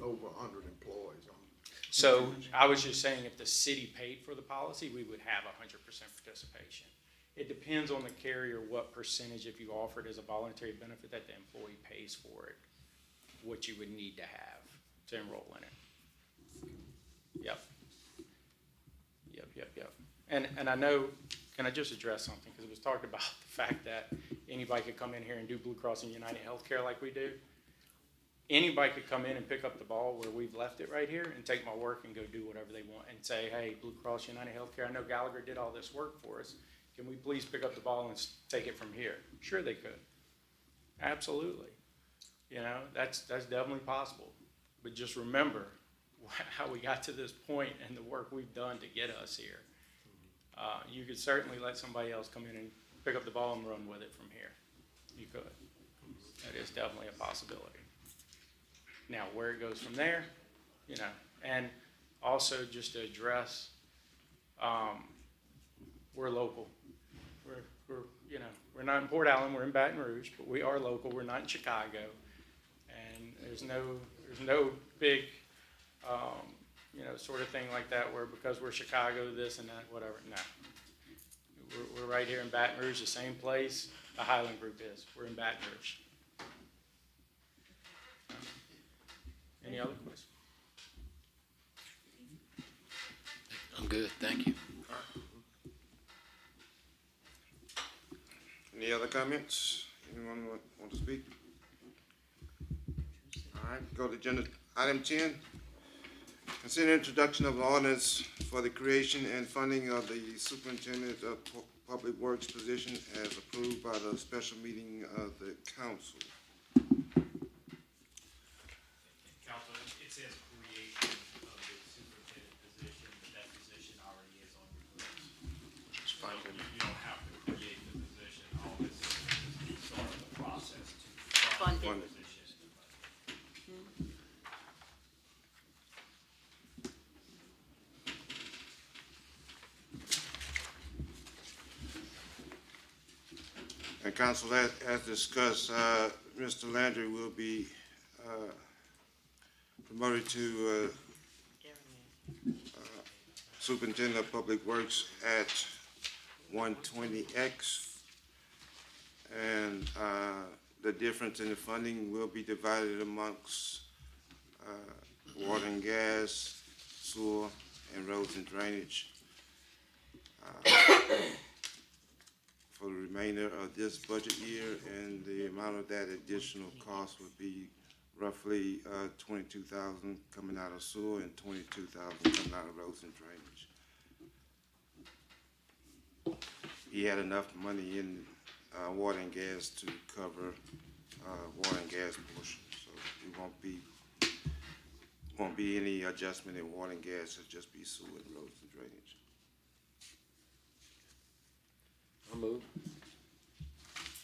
over 100 employees. So I was just saying, if the city paid for the policy, we would have 100% participation. It depends on the carrier what percentage, if you offer it as a voluntary benefit that the employee pays for it, what you would need to have to enroll in it. Yep. And I know, can I just address something? Because it was talked about the fact that anybody could come in here and do Blue Cross and United Healthcare like we do. Anybody could come in and pick up the ball where we've left it right here and take my work and go do whatever they want and say, hey, Blue Cross United Healthcare, I know Gallagher did all this work for us. Can we please pick up the ball and take it from here? Sure they could. Absolutely. That's definitely possible. But just remember how we got to this point and the work we've done to get us here. You could certainly let somebody else come in and pick up the ball and run with it from here. You could. That is definitely a possibility. Now, where it goes from there, and also just to address, we're local. We're not in Port Allen, we're in Baton Rouge, but we are local. We're not in Chicago, and there's no big, sort of thing like that where because we're Chicago, this and that, whatever. No, we're right here in Baton Rouge, the same place the Highland Group is. We're in Baton Rouge. Any other questions? I'm good, thank you. Any other comments? Anyone want to speak? All right, go to agenda item 10. Consider introduction of ordinance for the creation and funding of the superintendent of public works position as approved by the special meeting of the council. Council, it says creation of the superintendent position, but that position funding. You don't have to create the position, all this is sort of the process to fund the Fund it. position. And council, as discussed, Mr. Landry will be promoted to Superintendent of Public Works at 120X. And the difference in the funding will be divided amongst water and gas, sewer, and roads and drainage. For the remainder of this budget year, and the amount of that additional cost would be roughly $22,000 coming out of sewer and $22,000 coming out of roads and drainage. He had enough money in water and gas to cover water and gas portion, so it won't be any adjustment in water and gas. It'll just be sewer and roads and drainage. I'll move.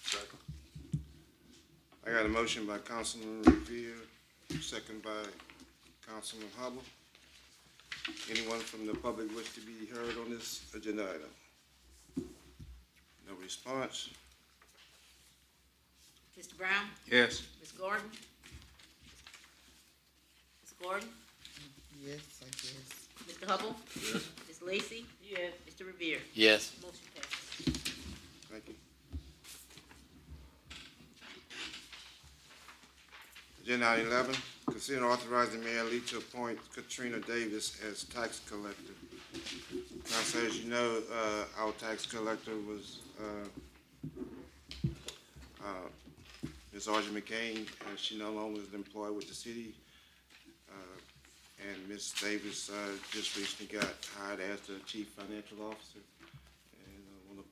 Second. I got a motion by Councilman Riviere, second by Councilman Hubble. Anyone from the public wish to be heard on this agenda item? No response? Mr. Brown? Yes. Ms. Gordon? Ms. Gordon? Yes, I guess. Mr. Hubble? Yes. Ms. Lacy? Yes. Mr. Riviere? Yes. Motion passes. Thank you. Agenda item 11, consider authorizing Mayor Lee to appoint Katrina Davis as tax collector. Council, as you know, our tax collector was Ms. Audrey McCain. She no longer is employed with the city. And Ms. Davis just recently got hired as the chief financial officer. And I want to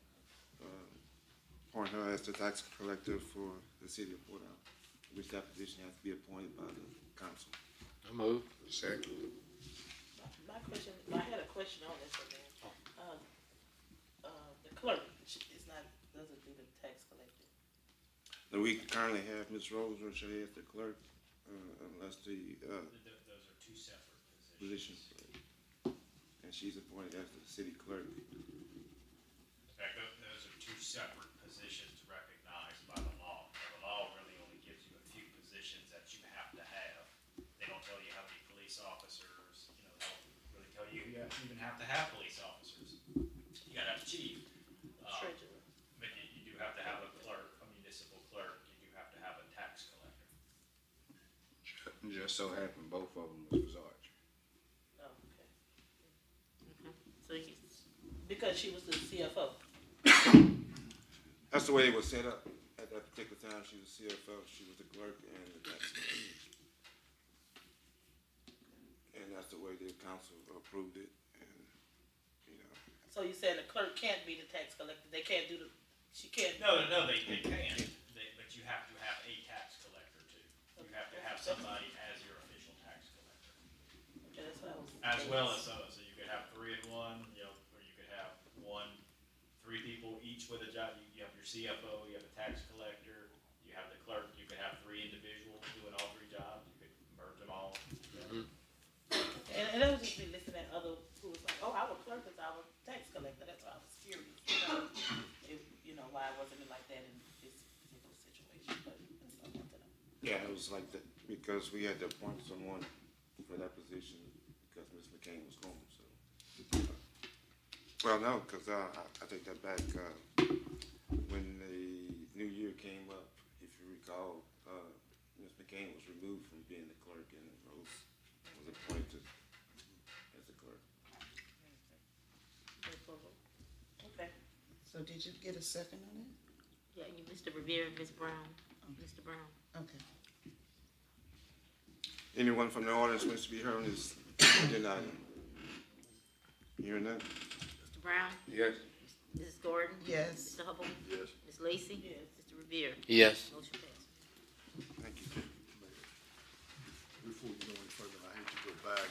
appoint her as the tax collector for the city of Port Allen, which that position has to be appointed by the council. I'll move. Second. My question, I had a question on this one, man. The clerk doesn't do the tax collector. Now, we currently have Ms. Rose Roche as the clerk, unless the Those are two separate position, positions. and she's appointed as the city clerk. In fact, those are two separate positions recognized by the law. The law really only gives you a few positions that you have to have. They don't tell you how many police officers, they don't really tell you you even have to have police officers. You gotta have a chief. Treasurer. But you do have to have a clerk, a municipal clerk, you do have to have a tax collector. Just so happened both of them was Arch. Oh, okay. So you, Because she was the CFO. That's the way it was set up. At that particular time, she was CFO, she was the clerk and the tax collector. And that's the way the council approved it, and, So you saying the clerk can't be the tax collector? They can't do she can't. No, they can, but you have to have a tax collector too. You have to have somebody as your official tax collector. Okay, that's what I was. As well as so you could have three in one, or you could have three people each with a job. You have your CFO, you have a tax collector, you have the clerk, you could have three individuals doing all three jobs, you could merge them all. And I was just be listening at other who was like, oh, our clerk is our tax collector. That's why I was curious. Why wasn't it like that in this particular situation? But that's what I wanted to know. yeah, it was like that, because we had to appoint someone for that position, because Ms. McCain was gone, so. Well, no, because I take that back, when the new year came up, if you recall, Ms. McCain was removed from being the clerk, and Rose was appointed as the clerk. Okay. So did you get a second on it? yeah, you, Mr. Riviere, Ms. Brown, Mr. Brown. Okay. Anyone from the audience wants to be heard on this agenda item? Hearing none? Mr. Brown? Yes. Mrs. Gordon? Yes. Mr. Hubble? Yes. Ms. Lacy? Yes. Mr. Riviere? Yes. Motion passes. Thank you. Before we go any further, I hate to go back,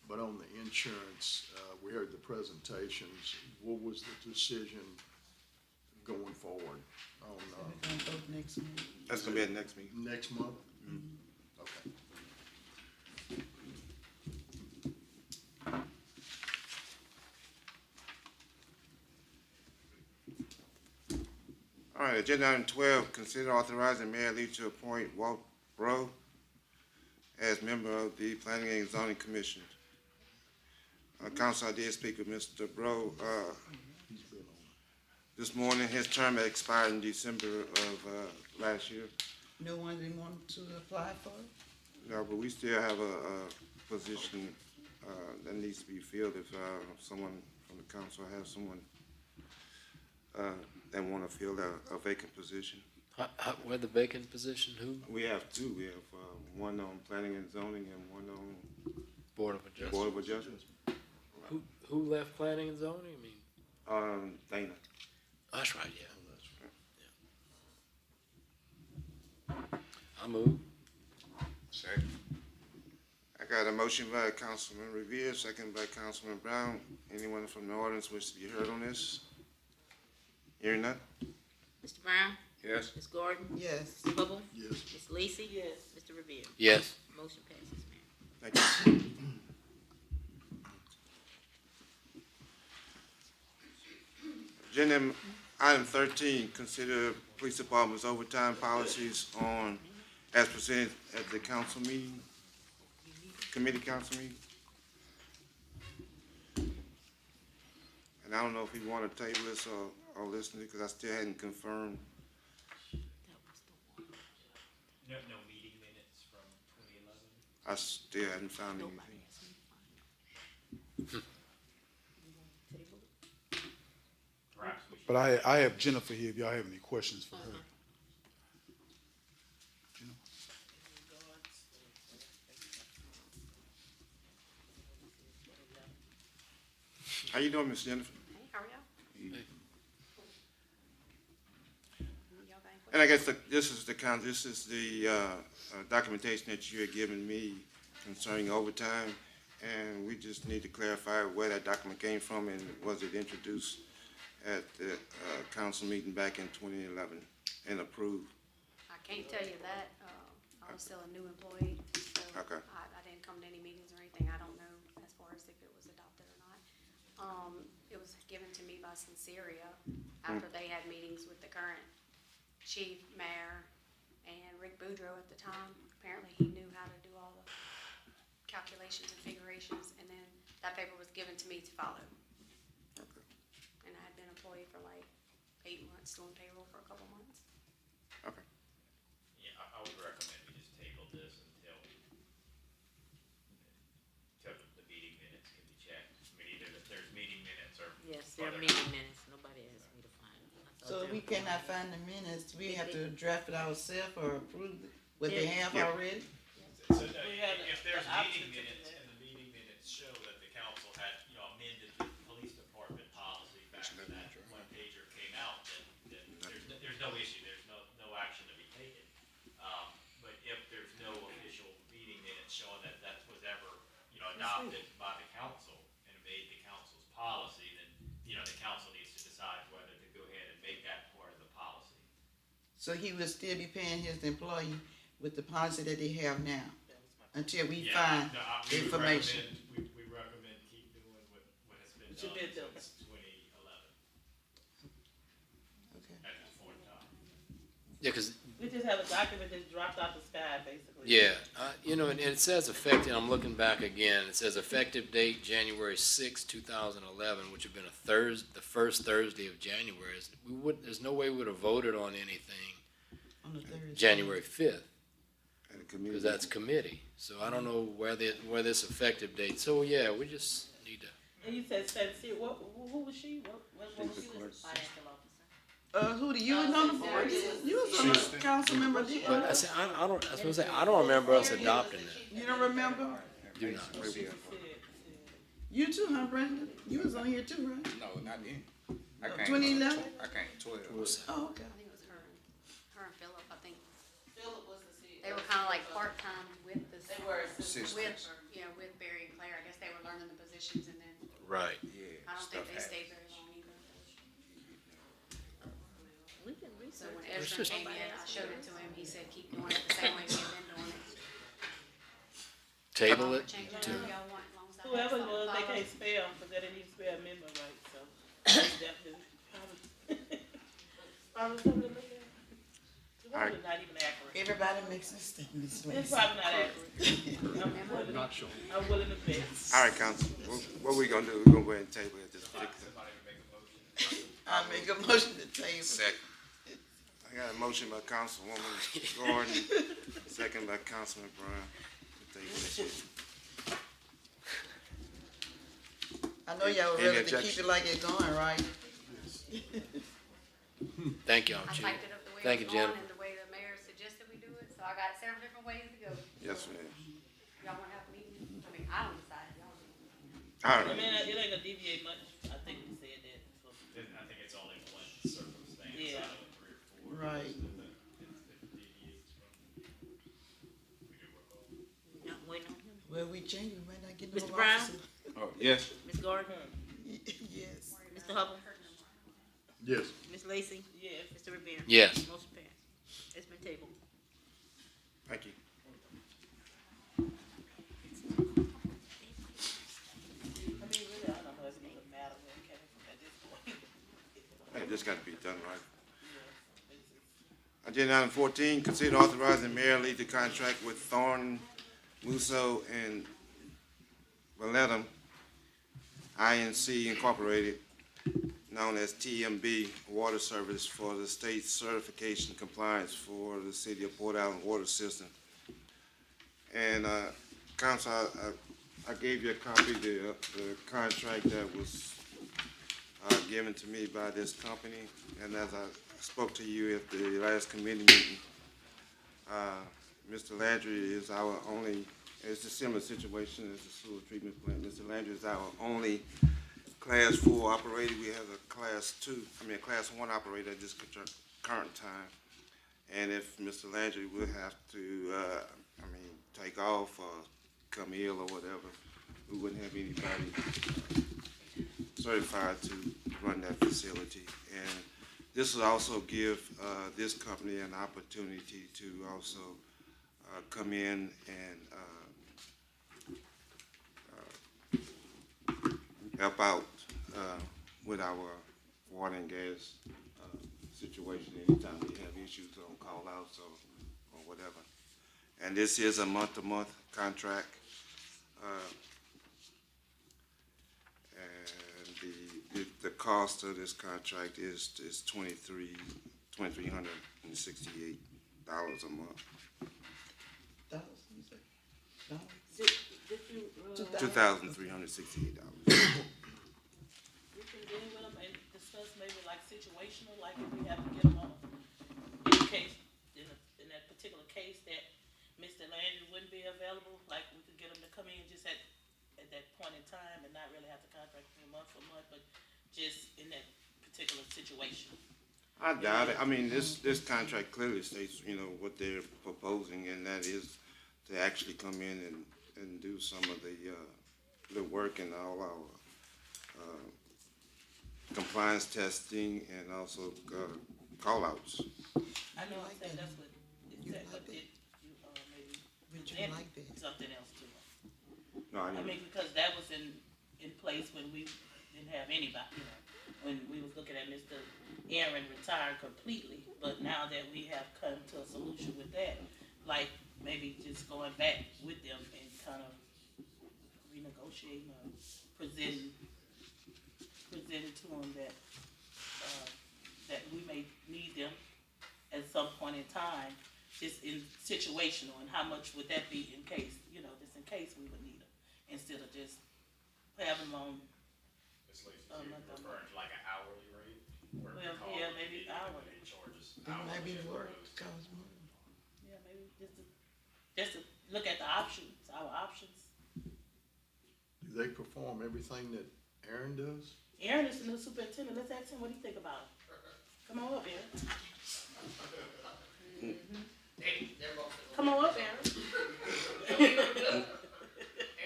But on the insurance, we heard the presentations. What was the decision going forward on, We're gonna vote next month. That's gonna be at next meeting. next month? Okay. All right, agenda item 12, consider authorizing Mayor Lee to appoint Walt Rowe as member of the Planning and Zoning Commission. Council, I did speak with Mr. Rowe, this morning. His term had expired in December of, last year. No one didn't want to apply for it? No, but we still have a position, that needs to be filled if, someone from the council has someone, that wanna fill a vacant position. Where the vacant position, who? We have two. We have one on planning and zoning and one on Board of Adjustment. Board of Adjustments. Who left planning and zoning? I mean, Dana. that's right, yeah. I move. Second. I got a motion by Councilman Riviere, second by Councilman Brown. Anyone from the audience wish to be heard on this? Hearing none? Mr. Brown? Yes. Ms. Gordon? Yes. Mr. Hubble? Yes. Ms. Lacy? Yes. Mr. Riviere? Yes. Motion passes, Mayor. Thank you. Agenda item 13, consider police department's overtime policies on, as presented at the council meeting, committee council meeting. And I don't know if we want to table this or listen to it, because I still hadn't confirmed. No meeting minutes from 2011? I still hadn't found anything. Perhaps we should. But I have Jennifer here, if y'all have any questions for her. How you doing, Miss Jennifer? Hey, how are y'all? Y'all got any And I guess this is the documentation that you had given me concerning overtime, and we just need to clarify where that document came from and was it introduced at the council meeting back in 2011 and approved? I can't tell you that. I was still a new employee, so Okay. I didn't come to any meetings or anything. I don't know as far as if it was adopted or not. It was given to me by Sinceria after they had meetings with the current chief, mayor, and Rick Boudreaux at the time. Apparently he knew how to do all the calculations and figurations, and then that paper was given to me to follow. Okay. And I had been employed for like 8 months, doing payroll for a couple months. Okay. Yeah, I would recommend we just table this until the meeting minutes can be checked. I mean, either if there's meeting minutes or. Yes, there are other- meeting minutes. Nobody asked me to find them. I thought So they we were- cannot find the minutes, we have to draft it ourselves or approve what they have Yeah. already? So, We had if there's an option meeting to do minutes that. and the meeting minutes show that the council had, amended the police department policy back when that one pager came out, then there's no issue, there's no action to be taken. But if there's no official meeting minutes showing that that was ever, adopted by the council and made the council's policy, then, the council needs to decide whether to go ahead and make that part of the policy. So he will still be paying his employee with the policy that they have now, until we find No, we the would information. we recommend keep doing what has been What you been done doing. since 2011 Okay. at this point in time. Yeah, because We just have a document that's dropped out the sky, basically. yeah, and it says effective, I'm looking back again, it says effective date January 2011, which would have been the first Thursday of January. There's no way we would have voted on anything On the Thursday. January 5th, And the committee. because that's committee. So I don't know where this effective date, so yeah, we just need to, And you said Sincere, who was she? What was she? Financial officer. You was on the board, you was on the council member, but I said, I don't, I was gonna say, I don't remember us adopting that. you don't remember? Do not. You too, huh, Brenda? You was on here too, right? No, not then. I came. 2011? I came 12. Oh, okay. I think it was her and Philip, I think. Philip was the CEO. They were kind of like part-time with the. They were With, Sisters. with Barry and Claire. I guess they were positions and then Right. Yeah. I don't stuff think they happens. stay very long either. We can So research. when it. Ezra came in, I showed it to him, he said keep doing it the same way we've been doing it. Table it Change it to, whatever y'all want, as long as I have Whoever it something to was, they follow. can't spell, cause they didn't even spell member right, so. It's definitely probably something to look at. It's probably not even accurate. Everybody makes mistakes. It's probably not accurate. Not sure. I'm willing to bet. All right, council, what we gonna do? We're gonna go ahead and table it this particular. I make a motion to table. Second. I got a motion by Councilwoman Gordon, second by Councilman Brown. to table this here. I know y'all would Any rather to keep objection? it like it's going, right? thank you, I Chief. typed it up the way Thank it you, was going Jennifer. and the way the mayor suggested we do it, so I got several different ways to go. Yes, ma'am. Y'all wanna have a meeting? I mean, I don't decide, y'all do. All I right, mean, it ain't gonna deviate much, I think we said that, so, I think it's only one circumstance Yeah. out of 3 or 4. Right. That it deviates from. We do roll call. Not waiting on him. Well, we change, we might not get no Mr. Brown? officer. Oh, yes. Ms. Gordon? Yes. Mr. Hubble? Yes. Ms. Lacy? yes. Mr. Riviere? Yes. Motion passed. It's been tabled. thank you. I mean, really, I don't know if it even matter where it came from at this point. Hey, this gotta be done right. Yeah, it's just- Agenda item 14, consider authorizing mayor lead the contract with Thorn, Musso, and Valetum, INC Incorporated, known as TMB Water Service for the state certification compliance for the city of Port Allen water system. And, council, I gave you a copy of the contract that was, given to me by this company. And as I spoke to you at the last committee meeting, Mr. Landry is our only, it's a similar situation as the sewer treatment plant. Mr. Landry is our only Class 4 operator. We have a Class 1 operator at this current time. And if Mr. Landry would have to, take off or come ill or whatever, we wouldn't have anybody certified to run that facility. And this will also give this company an opportunity to also come in and help out with our water and gas situation anytime we have issues on call-outs or whatever. And this is a month-to-month contract. And the cost of this contract is $2,368 a month. Dollars, you said? Dollars? Did you, $2,368. we can deal with them and discuss maybe like situational, like if we have to get them on, in case, in that particular case that Mr. Landry wouldn't be available, like we could get him to come in just at that point in time and not really have to contract him month for month, but just in that particular situation. I doubt it. I mean, this contract clearly states, what they're proposing, and that is to actually come in and do some of the work and all our compliance testing and also call-outs. I know, like I said that? that's what, You that, but like that? did you, maybe Would you present like that? something else to him? No, I mean, because that was in place when we didn't have anybody, when we was looking at Mr. Aaron retired completely, but now that we have come to a solution with that, like maybe just going back with them and kind of renegotiating or presenting to them that we may need them at some point in time, just in situational, and how much would that be in case, just in case we would need them, instead of just having them on. Ms. Lacy, so you're referring to like an hourly rate? Or Well, call yeah, it maybe immediate, hourly. it charges It might be hourly as work, opposed to- cost more. Yeah, maybe just to look at the options, our options. Do they perform everything that Aaron does? Aaron is the new superintendent, let's ask him what he think about it. Come on up, Aaron. Come on up, Aaron. Ain't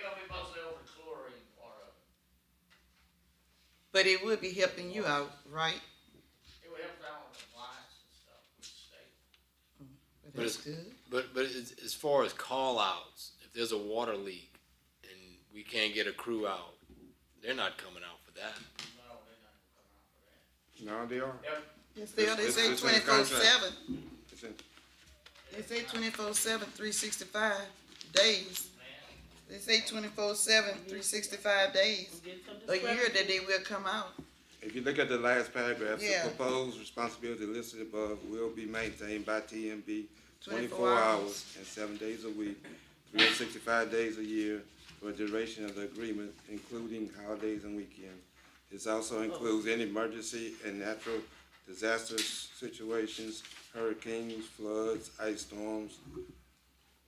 gonna be mostly over the chlorine part of it. But it would be helping you out, right? It would help out on compliance and stuff with the state. But But that's it's- good. But as far as call outs, if there's a water leak and we can't get a crew out, they're not coming out for that. No, they're not gonna come out for that. No, they are. Yep. Yes, they are. They It's- say it's in the 24/7. It's in- They say 24/7, 365 days. They say 24/7, 365 days. I'm getting some A year discrepancy. that they will come out. If you look at the last paragraph, Yeah. the proposed responsibility listed above will be maintained by TMB 24 24 hours and 7 days a week, 365 days a year for the duration of the agreement, including holidays and weekends. This also includes any emergency and natural disaster situations, hurricanes, floods, ice storms,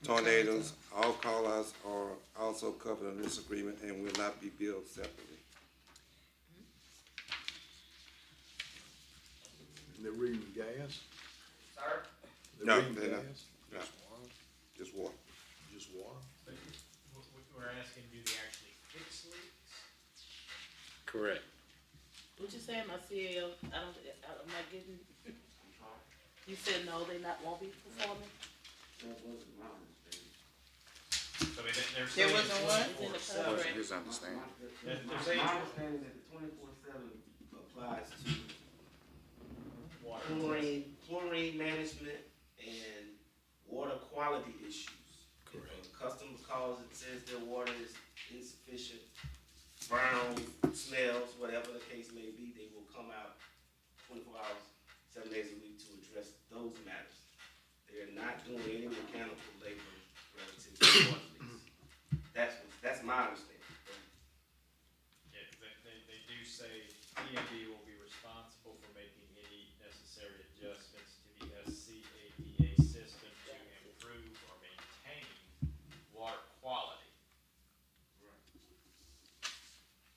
tornadoes. All call-outs are also covered in this agreement and will not be billed separately. And they're reading gas? Sir? They're No, reading they're not. gas? No. Just water. Just water? We're asking, do they actually fix leaks? Correct. What you saying, my CAO, I'm not getting, you said no, they won't be performing? So they're There saying wasn't one? It's in the Wasn't contract. his understanding. they're saying My understanding is that the 24/7 applies to water. chlorine management and water quality issues. Correct. If a customer calls and says their water is insufficient, brown, smells, whatever the case may be, they will come out 24 hours, 7 days a week to address those matters. They are not doing any mechanical labor relative to water leaks. That's my understanding. Yeah, 'cause they do say TMB will be responsible for making any necessary adjustments to the SCADA system to improve or maintain water quality.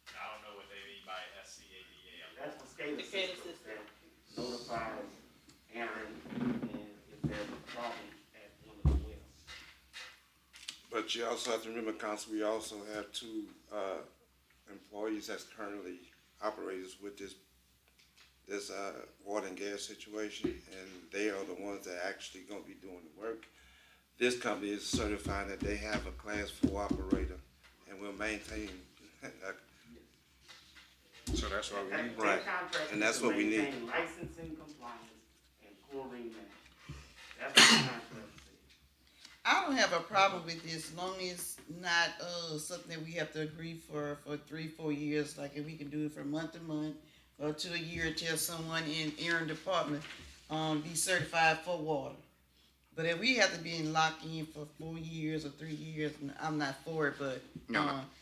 I don't know what they mean by SCADA. That's the SCADA The SCADA system system. that notifies Aaron and if there's a problem at one of the wells. But you also have to remember, Council, we also have two employees that's currently operators with this water and gas situation, and they are the ones that actually gonna be doing the work. This company is certifying that they have a Class 4 operator and will maintain. So that's why we That- need. that Right. contract And is that's to what we need. maintain licensing compliance and chlorine management. That's what the contract says. I don't have a problem with this, as long as it's not, something that we have to agree for 3-4 years, like if we can do it from month to month, or to a year, till someone in Aaron department, be certified for water. But if we have to be locked in for 4 years or 3 years, I'm not for it, but,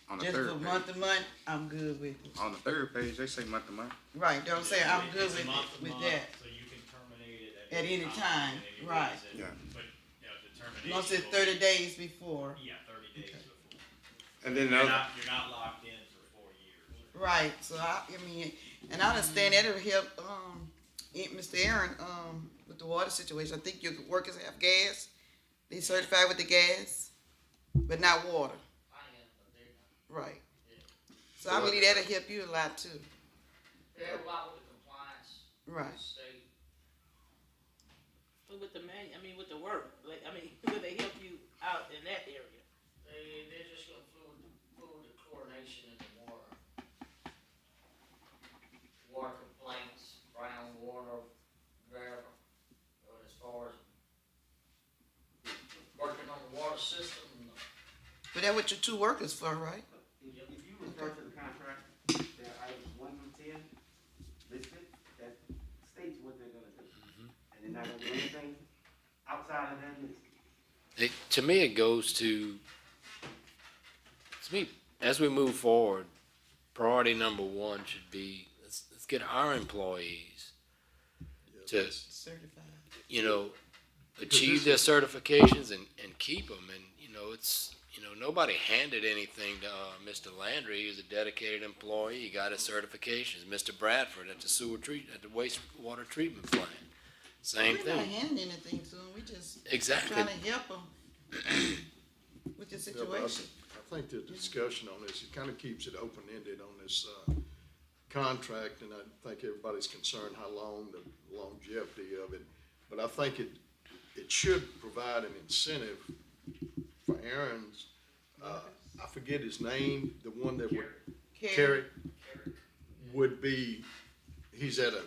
On the just third for page. month to month, I'm good with it. On the third page, they say month to month. Right, don't say I'm good It's a with month it, to with month, that. So you can terminate it At any time, and any right. reason. Yeah. But, the termination. Once it's will 30 be- days before. Yeah, 30 days Okay. before. And then You're not locked in for 4 years. Right, so I mean, and I understand that'll help, Mr. Aaron, with the water situation. I think your workers have gas, they certified with the gas, but not water, I am, but they're not. right? So I believe that'll help you a lot too, They have a lot with the compliance. right? with the state. But with with the work, will they help you out in that area? They're just gonna fluid the chlorination in the water. Water complaints, brown water, whatever. But as far as working on the water system, But that's what your 2 workers for, right? If you refer to the contract, there are items 1 through 10 listed that states what they're gonna do. And they're not gonna do anything outside of that list. To me, it goes to me, as we move forward, priority number 1 should be, let's get our employees to, Certified. achieve their certifications and keep them. And, nobody handed anything to Mr. Landry. He's a dedicated employee. He got his certifications. Mr. Bradford at the wastewater treatment plant. Same We're not thing. handing anything to them, we just Exactly. trying to help them with the Yeah, but situation. I think the discussion on this, it kind of keeps it open-ended on this contract, and I think everybody's concerned how long, the longevity of it. But I think it should provide an incentive for Aaron's, I forget his name, the one that would, Carrie, would be, he's at a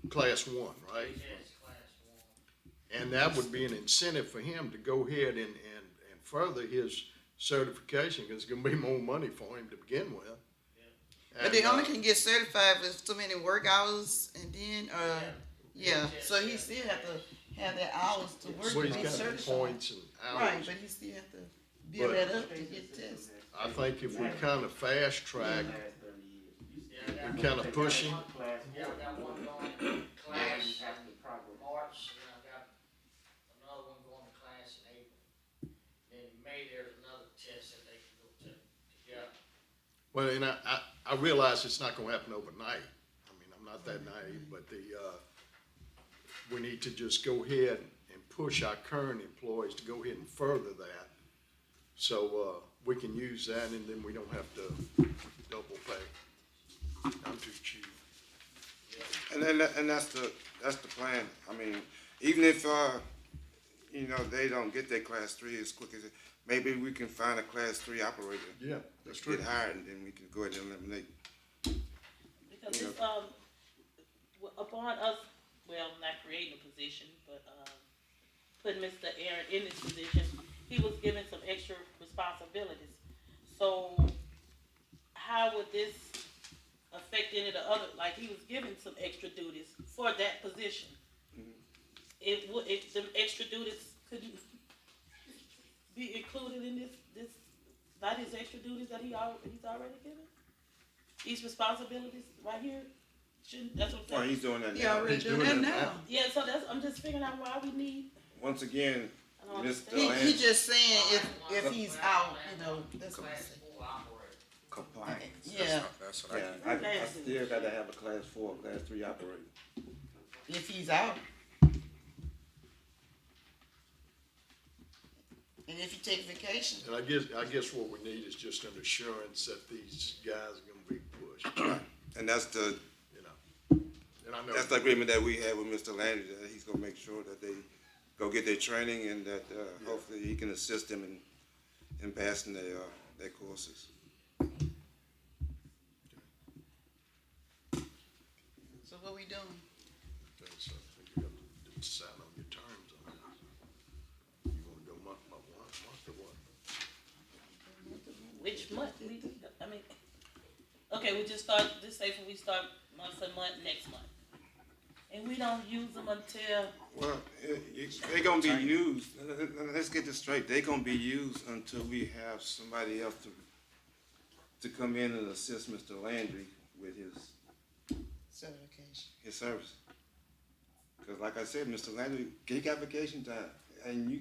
class 1, right? Yes, class one. And that would be an incentive for him to go ahead and further his certification, because it's gonna be more money for him to begin with. But they only can get certified with so many work hours, and then, yeah, so he still have to have that hours to work Well, to he's be got the certified. points and Right, hours. but he still have to build But- that up to get tested. I think if we kind of fast track Yeah, and kind of push him, Yeah, I got one going class in March, and I got another one going to class in April. Then in May, there's another test that they can go to together. well, and I realize it's not gonna happen overnight. I mean, I'm not that naive, but we need to just go ahead and push our current employees to go ahead and further that. So, we can use that, and then we don't have to double pay. I'm too cheap. And that's the plan. I mean, even if, they don't get their class 3 as quick as it, maybe we can find a class 3 operator. Yeah, that's true. Get hired, and then we can go ahead and eliminate. Because it's, upon us, well, not creating a position, but, putting Mr. Aaron in this position, he was given some extra responsibilities. So how would this affect any of the other, like, he was given some extra duties for that position? If the extra duties couldn't be included in this, not his extra duties that he's already given? These responsibilities right here, shouldn't, that's what I'm saying. Well, he's doing that He now. already doing that now. Yeah, so I'm just figuring out why we need, Once again, I don't Mr. understand. He just saying if he's out, that's what I'm Class saying. 4 operator. Compliance. Yeah. That's what I Yeah, keep. I still gotta have a class 4, class 3 operator. If he's out. And if you take vacation. And I guess what we need is just an assurance that these guys are gonna be pushed, And that's the, you know. And I know. that's the agreement that we had with Mr. Landry, that he's gonna make sure that they go get their training, and that, hopefully he can assist them in passing their courses. So what we doing? Okay, so you have to decide on your terms on it. You wanna go month by month or what? Which month, okay, we just start, just say we start month to month next month. And we don't use them until, Well, they're gonna be used, let's get this straight, they're gonna be used until we have somebody else to come in and assist Mr. Landry with Certification. his service. Cause like I said, Mr. Landry, he got vacation time, and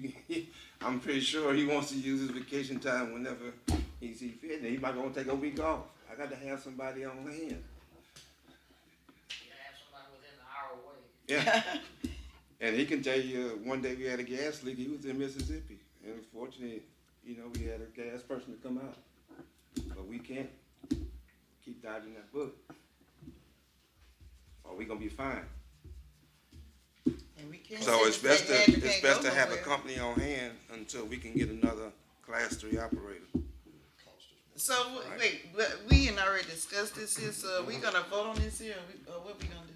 I'm pretty sure he wants to use his vacation time whenever he sees fit, and he might wanna take a week off. I got to have somebody on hand. You gotta have somebody within an hour away. Yeah. And he can tell you, one day we had a gas leak, he was in Mississippi, and unfortunately, we had a gas person to come out. But we can't keep dodging that bullet, or we gonna be fine. And we can't So say it's the best state to, manager it's can't best go to have a nowhere. company on hand until we can get another class 3 operator. So, wait, we ain't already discussed this here, so we gonna vote on this here, or what we gonna do?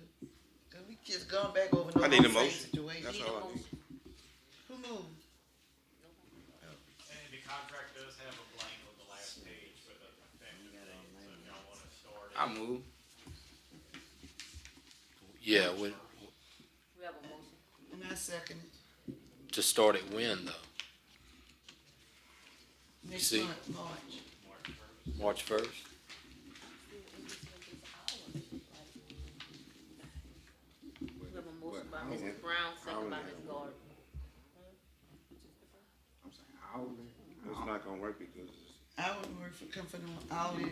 Cause we just gone back over the I need a whole same motion. situation. That's all I need. Who moved? And the contract does have a blank on the last page for the effective date, so if y'all wanna start it. I move. Yeah, We have a motion. And I second it. to start it when though? Next See. month, March. March 1st? We have a motion by Mrs. Brown, second by Ms. Gardner. I'm saying hourly. It's not gonna work because I wouldn't work for, come for no hourly.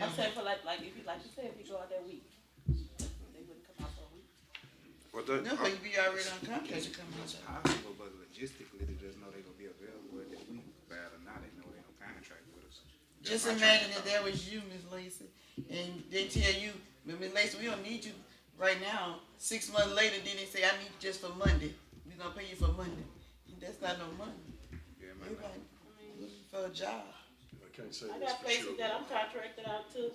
I'm saying for like if you, like you said, if you go out that week, they wouldn't come out for a week. No, but you be already on contract to come out. It's possible, but logistically, they just know they gonna be available that week. Bad or not, they know they on contract with us. Just imagine if that was you, Miss Lacy, and they tell you But Ms. Lacy, we don't need you right now. 6 months later, then they say, I need you just for Monday. We gonna pay you for Monday. That's not no money. Yeah, man. Everybody looking for a job. I can't say I this got for sure. places that I'm contracted out to,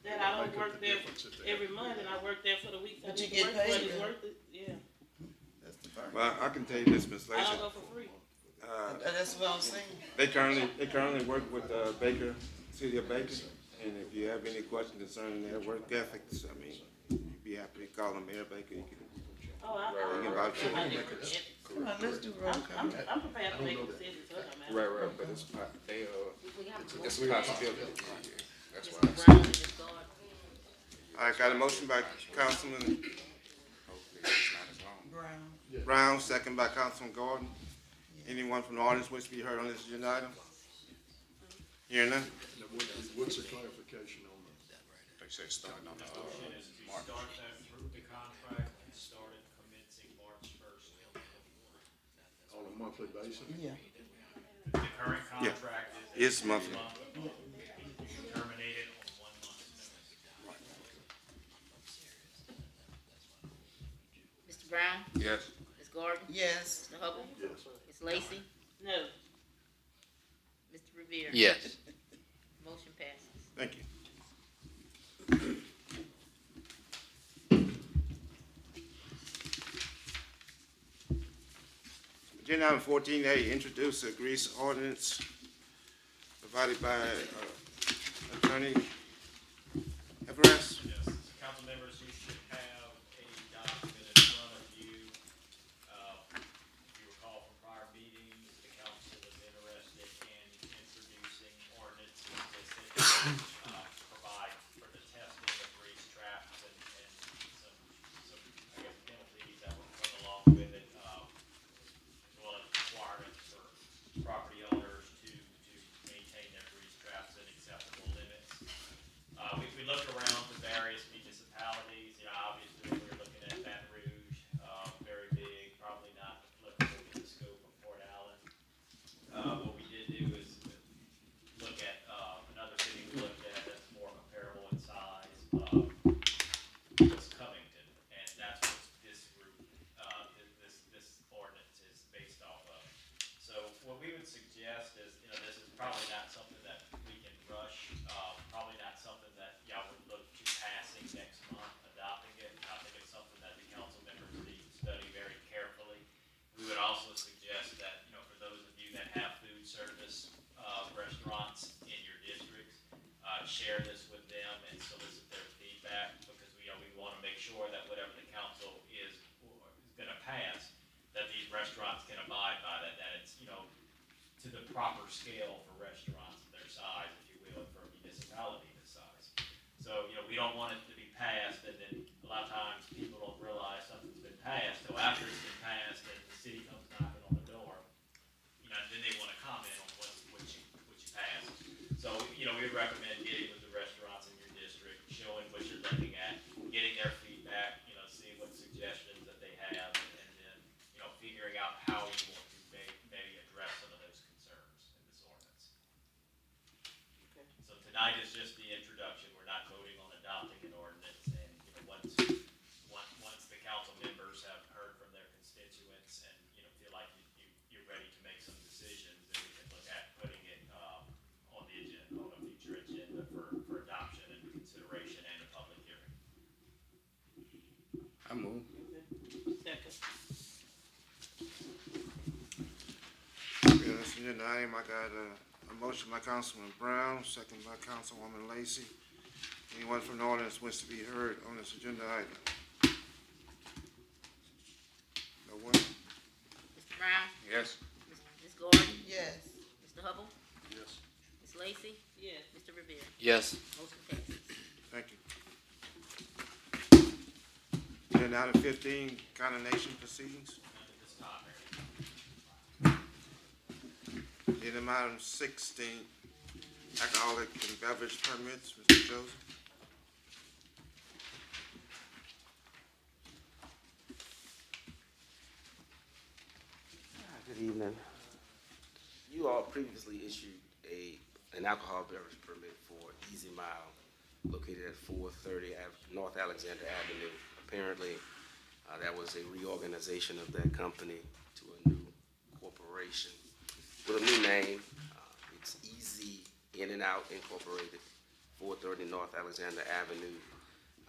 that I don't Make up work the there difference if they every have to month, do and I work there for the weeks I But you need to get work, but paid, it's though. worth it, yeah. That's the first. Well, I can tell you this, Ms. I Lacy. don't go for free. That's what I'm saying. They currently work with Baker, City of Baker, and if you have any questions concerning their work ethics, I mean, you'd be happy to call them Mayor Baker. You can, Oh, you can vouch for them. Come on, let's do roll call. I'm prepared to make decisions, so it don't matter. Right, but it's they We have a it's a motion. possibility. That's why I Mr. said. Brown and Ms. Gordon. I got a motion by Councilman Hopefully it's not as long. Brown. Brown, second by Councilman Gordon. Anyone from the audience wish to be heard on this agenda item? Hearing none? Now, what's the clarification on They say it's starting on Motion is to March. start that through the contract and start it commencing March 1st. on a monthly basis? Yeah. The current Yeah. contract It's monthly. terminated on 1 month's notice. Mr. Brown, Yes. Ms. Gordon, Yes. Mr. Hubble, Yes. Ms. Lacy, No, Mr. Riviere. Yes. Motion passes. Thank you. Agenda item 14A, introduce a grease ordinance provided by Attorney Everest. Yes, council members, you should have a document in front of you. If you recall from prior meetings, the council was interested in introducing ordinances that essentially provide for the testing of grease traps and some, I guess, penalties that would come along with it, as well as requirements for property owners to maintain their grease traps in acceptable limits. We looked around to various municipalities, you know, obviously we were looking at Baton Rouge, very big, probably not applicable to the scope of Port Allen. What we did do is look at, another city we looked at that's more comparable in size, was Covington, and that's what this group, this ordinance is based off of. So what we would suggest is, you know, this is probably not something that we can rush, probably not something that y'all would look to passing next month, adopting it. I think it's something that the council members need to study very carefully. We would also suggest that, you know, for those of you that have food service, restaurants in your districts, share this with them and solicit their feedback, because we want to make sure that whatever the council is gonna pass, that these restaurants can abide by that, that it's, you know, to the proper scale for restaurants of their size, if you will, and for a municipality this size. So, you know, we don't want it to be passed, and then a lot of times people don't realize something's been passed, so after it's been passed, and the city comes knocking on the door, you know, then they wanna comment on what you passed. So, you know, we would recommend getting with the restaurants in your district, showing what you're looking at, getting their feedback, you know, seeing what suggestions that they have, and then, you know, figuring out how you want to maybe address some of those concerns in this ordinance. So tonight is just the introduction, we're not voting on adopting an ordinance, and, you know, once the council members have heard from their constituents and, you know, feel like you're ready to make some decisions, then we can look at putting it, on the agenda, on a future agenda for adoption and consideration and a public hearing. I move. second. Yeah, that's the agenda item. I got a motion by Councilman Brown, second by Councilwoman Lacy. Anyone from the audience wish to be heard on this agenda item? No one? Mr. Brown, Yes. Ms. Gordon, Yes. Mr. Hubble, Yes. Ms. Lacy, Yes. Mr. Riviere. Yes. Motion passes. Thank you. Agenda item 15, condemnation proceedings. Agenda item 16, alcoholic and beverage permits, Mr. Joseph. Good evening. You all previously issued an alcohol beverage permit for Easy Mile located at 430 North Alexander Avenue. Apparently, that was a reorganization of that company to a new corporation with a new name. It's Easy In and Out Incorporated, 430 North Alexander Avenue.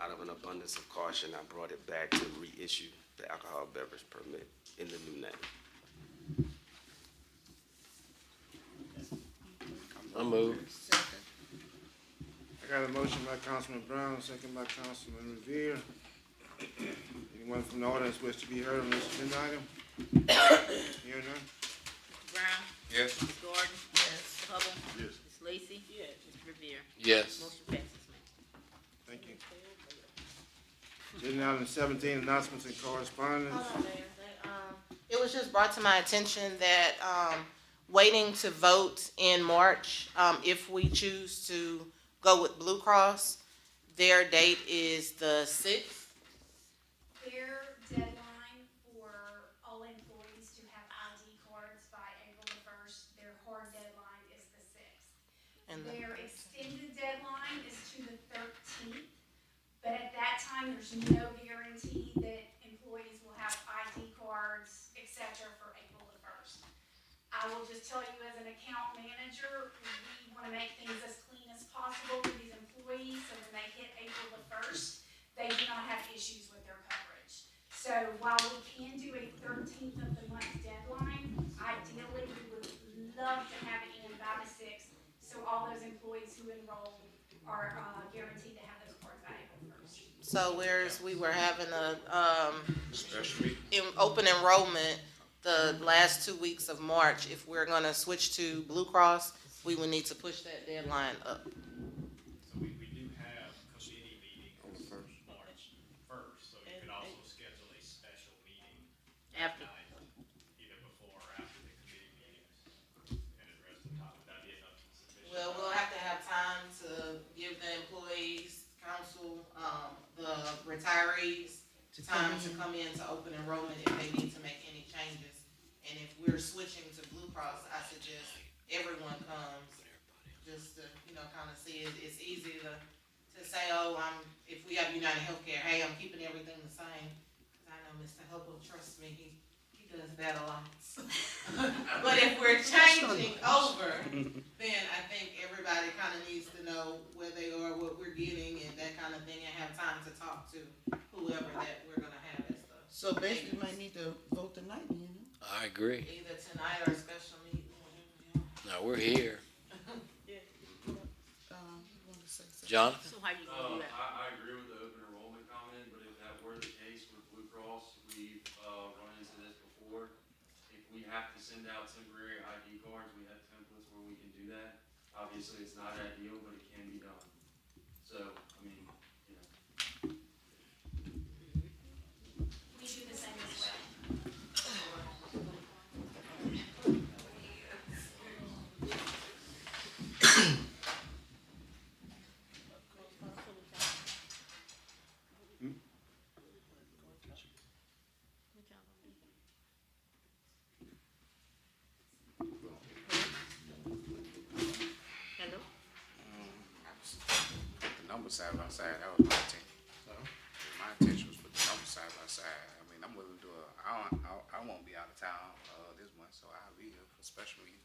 Out of an abundance of caution, I brought it back to reissue the alcohol beverage permit in the new name. I move. I got a motion by Councilman Brown, second by Councilman Riviere. Anyone from the audience wish to be heard on this agenda item? Hearing none? Mr. Brown? Yes. Ms. Gordon? Yes. Mr. Hubble? Yes. Ms. Lacy? Yes. Mr. Riviere? Yes. Motion passes, ma'am. Thank you. Agenda item 17, announcements and correspondence. Hold on, Mayor. It was just brought to my attention that, waiting to vote in March, if we choose to go with Blue Cross, their date is the 6th. Their deadline for all employees to have ID cards by April the 1st, their hard deadline is the 6th. And Their extended deadline is to the 13th, but at that time, there's no guarantee that employees will have ID cards, et cetera, for April the 1st. I will just tell you as an account manager, we want to make things as clean as possible for these employees, so when they hit April the 1st, they do not have issues with their coverage. So while we can do a 13th of the month deadline, ideally, we would love to have it in by the 6th, so all those employees who enroll are guaranteed to have those cards by April 1st. So whereas we were having a, Special meeting. open enrollment the last 2 weeks of March, if we're gonna switch to Blue Cross, we would need to push that deadline up. So we do have committee meetings On the first. March 1st, so you could also schedule a special meeting After. night, either before or after the committee meetings, and address the topic. That'd be enough sufficient. Well, we'll have to have time to give the employees, council, the retirees, time to come in to open enrollment if they need to make any changes. And if we're switching to Blue Cross, I suggest everyone comes, just to, kind of see it. It's easy to say, oh, if we have United Healthcare, hey, I'm keeping everything the same. Cause I know Mr. Hubble, trust me, he does that a lot. But if we're changing over, then I think everybody kind of needs to know where they are, what we're getting, and that kind of thing, and have time to talk to whoever that we're gonna have as the. So basically, you might need to vote tonight, I agree. Either tonight or a special meeting, whatever. Now, we're here. You want to say something? Jonathan? So how you gonna do that? I agree with the open enrollment comment, but if that were the case with Blue Cross, we've, run into this before. If we have to send out temporary ID cards, we have templates where we can do that. Obviously, it's not ideal, but it can be done. So, I mean, We do the same as well. Hello? The numbers side by side, that was my intent. My intention was put the numbers side by side. I mean, I'm willing to do I won't be out of town, this month, so I'll be here for special meeting.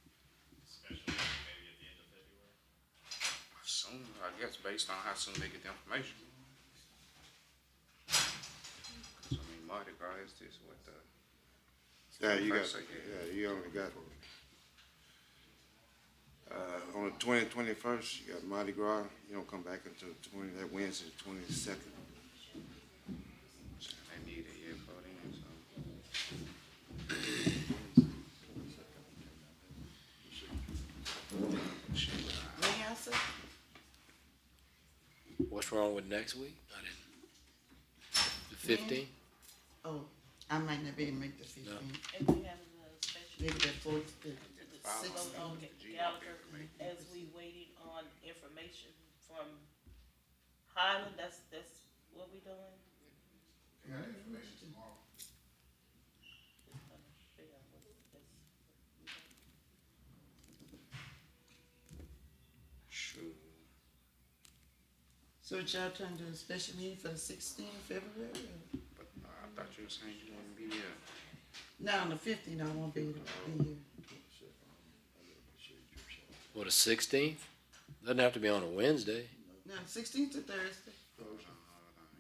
Special meeting maybe at the end of February. Soon, I guess, based on how soon they get the information. 'Cause, I mean, Mardi Gras is this, what the. Yeah, you got, First, yeah, you only got, on the 21st, you got Mardi Gras, you don't come back until that Wednesday, 22nd. They need a year for then, so. May I say? What's wrong with next week? I didn't. The 15th? Oh, I might not be able to make the 15th. If we have a special. Maybe the 4th, the Vote 6th. on Gallagher, as we waiting on information from Highland, that's what we doing? Yeah, information tomorrow. Figure out what this- Shoot. So what y'all trying to do, a special meeting for the 16th of February? Or? But I thought you were saying you wouldn't be here. No, on the 15th, I won't be able to be here. What, the 16th? Doesn't have to be on a Wednesday. No, 16th to Thursday. Hold on,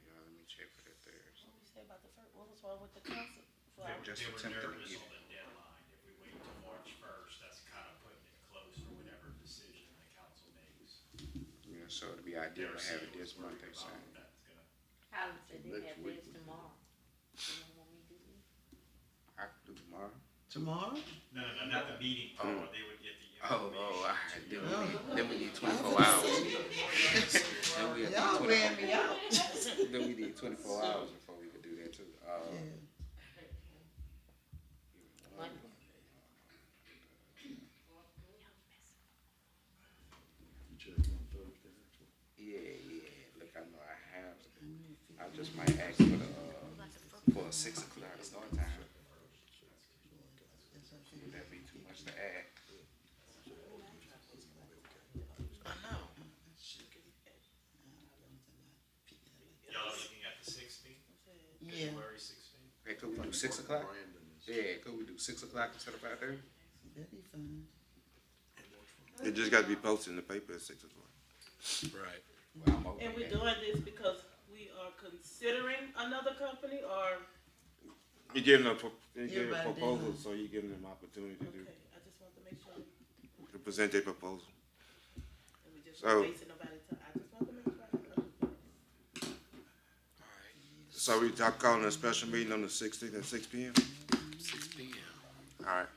y'all, let me check for that Thursday. What did you say about the first, what was wrong with the council? Just They were attempting to nervous get on the deadline. If we wait till March first, that's kind of putting it close for whatever decision the council makes. Yeah, so it'd be ideal to have it this month, they saying. That's gonna, Howard said they have this tomorrow. You don't want me to do this? I could do tomorrow. Tomorrow? no, not the meeting part, they would get the Oh, information. all right. Then we need 24 hours. Then we have Y'all 24 wearing me out. Then we need 24 hours before we could do that too. Yeah. Yeah. Look, I know I have. I just might ask for a 6 o'clock start time. Would that be too much to add? I know. Y'all looking at the 16th, Yeah. February 16th? Hey, could we do 6 o'clock? Yeah, could we do 6 o'clock instead of 5:30? That'd be fine. It just gotta be posted in the paper at 6 o'clock. Right. Well, I'm open. And we're doing this because we are considering another company, or, You're giving a Everybody proposal, did. so you're giving them opportunity okay, I just want to make sure to present their proposal. that we just So- not wasting nobody's time. I just want to make sure. So we calling a special meeting on the 16th at 6 p.m.? 6 p.m. All right.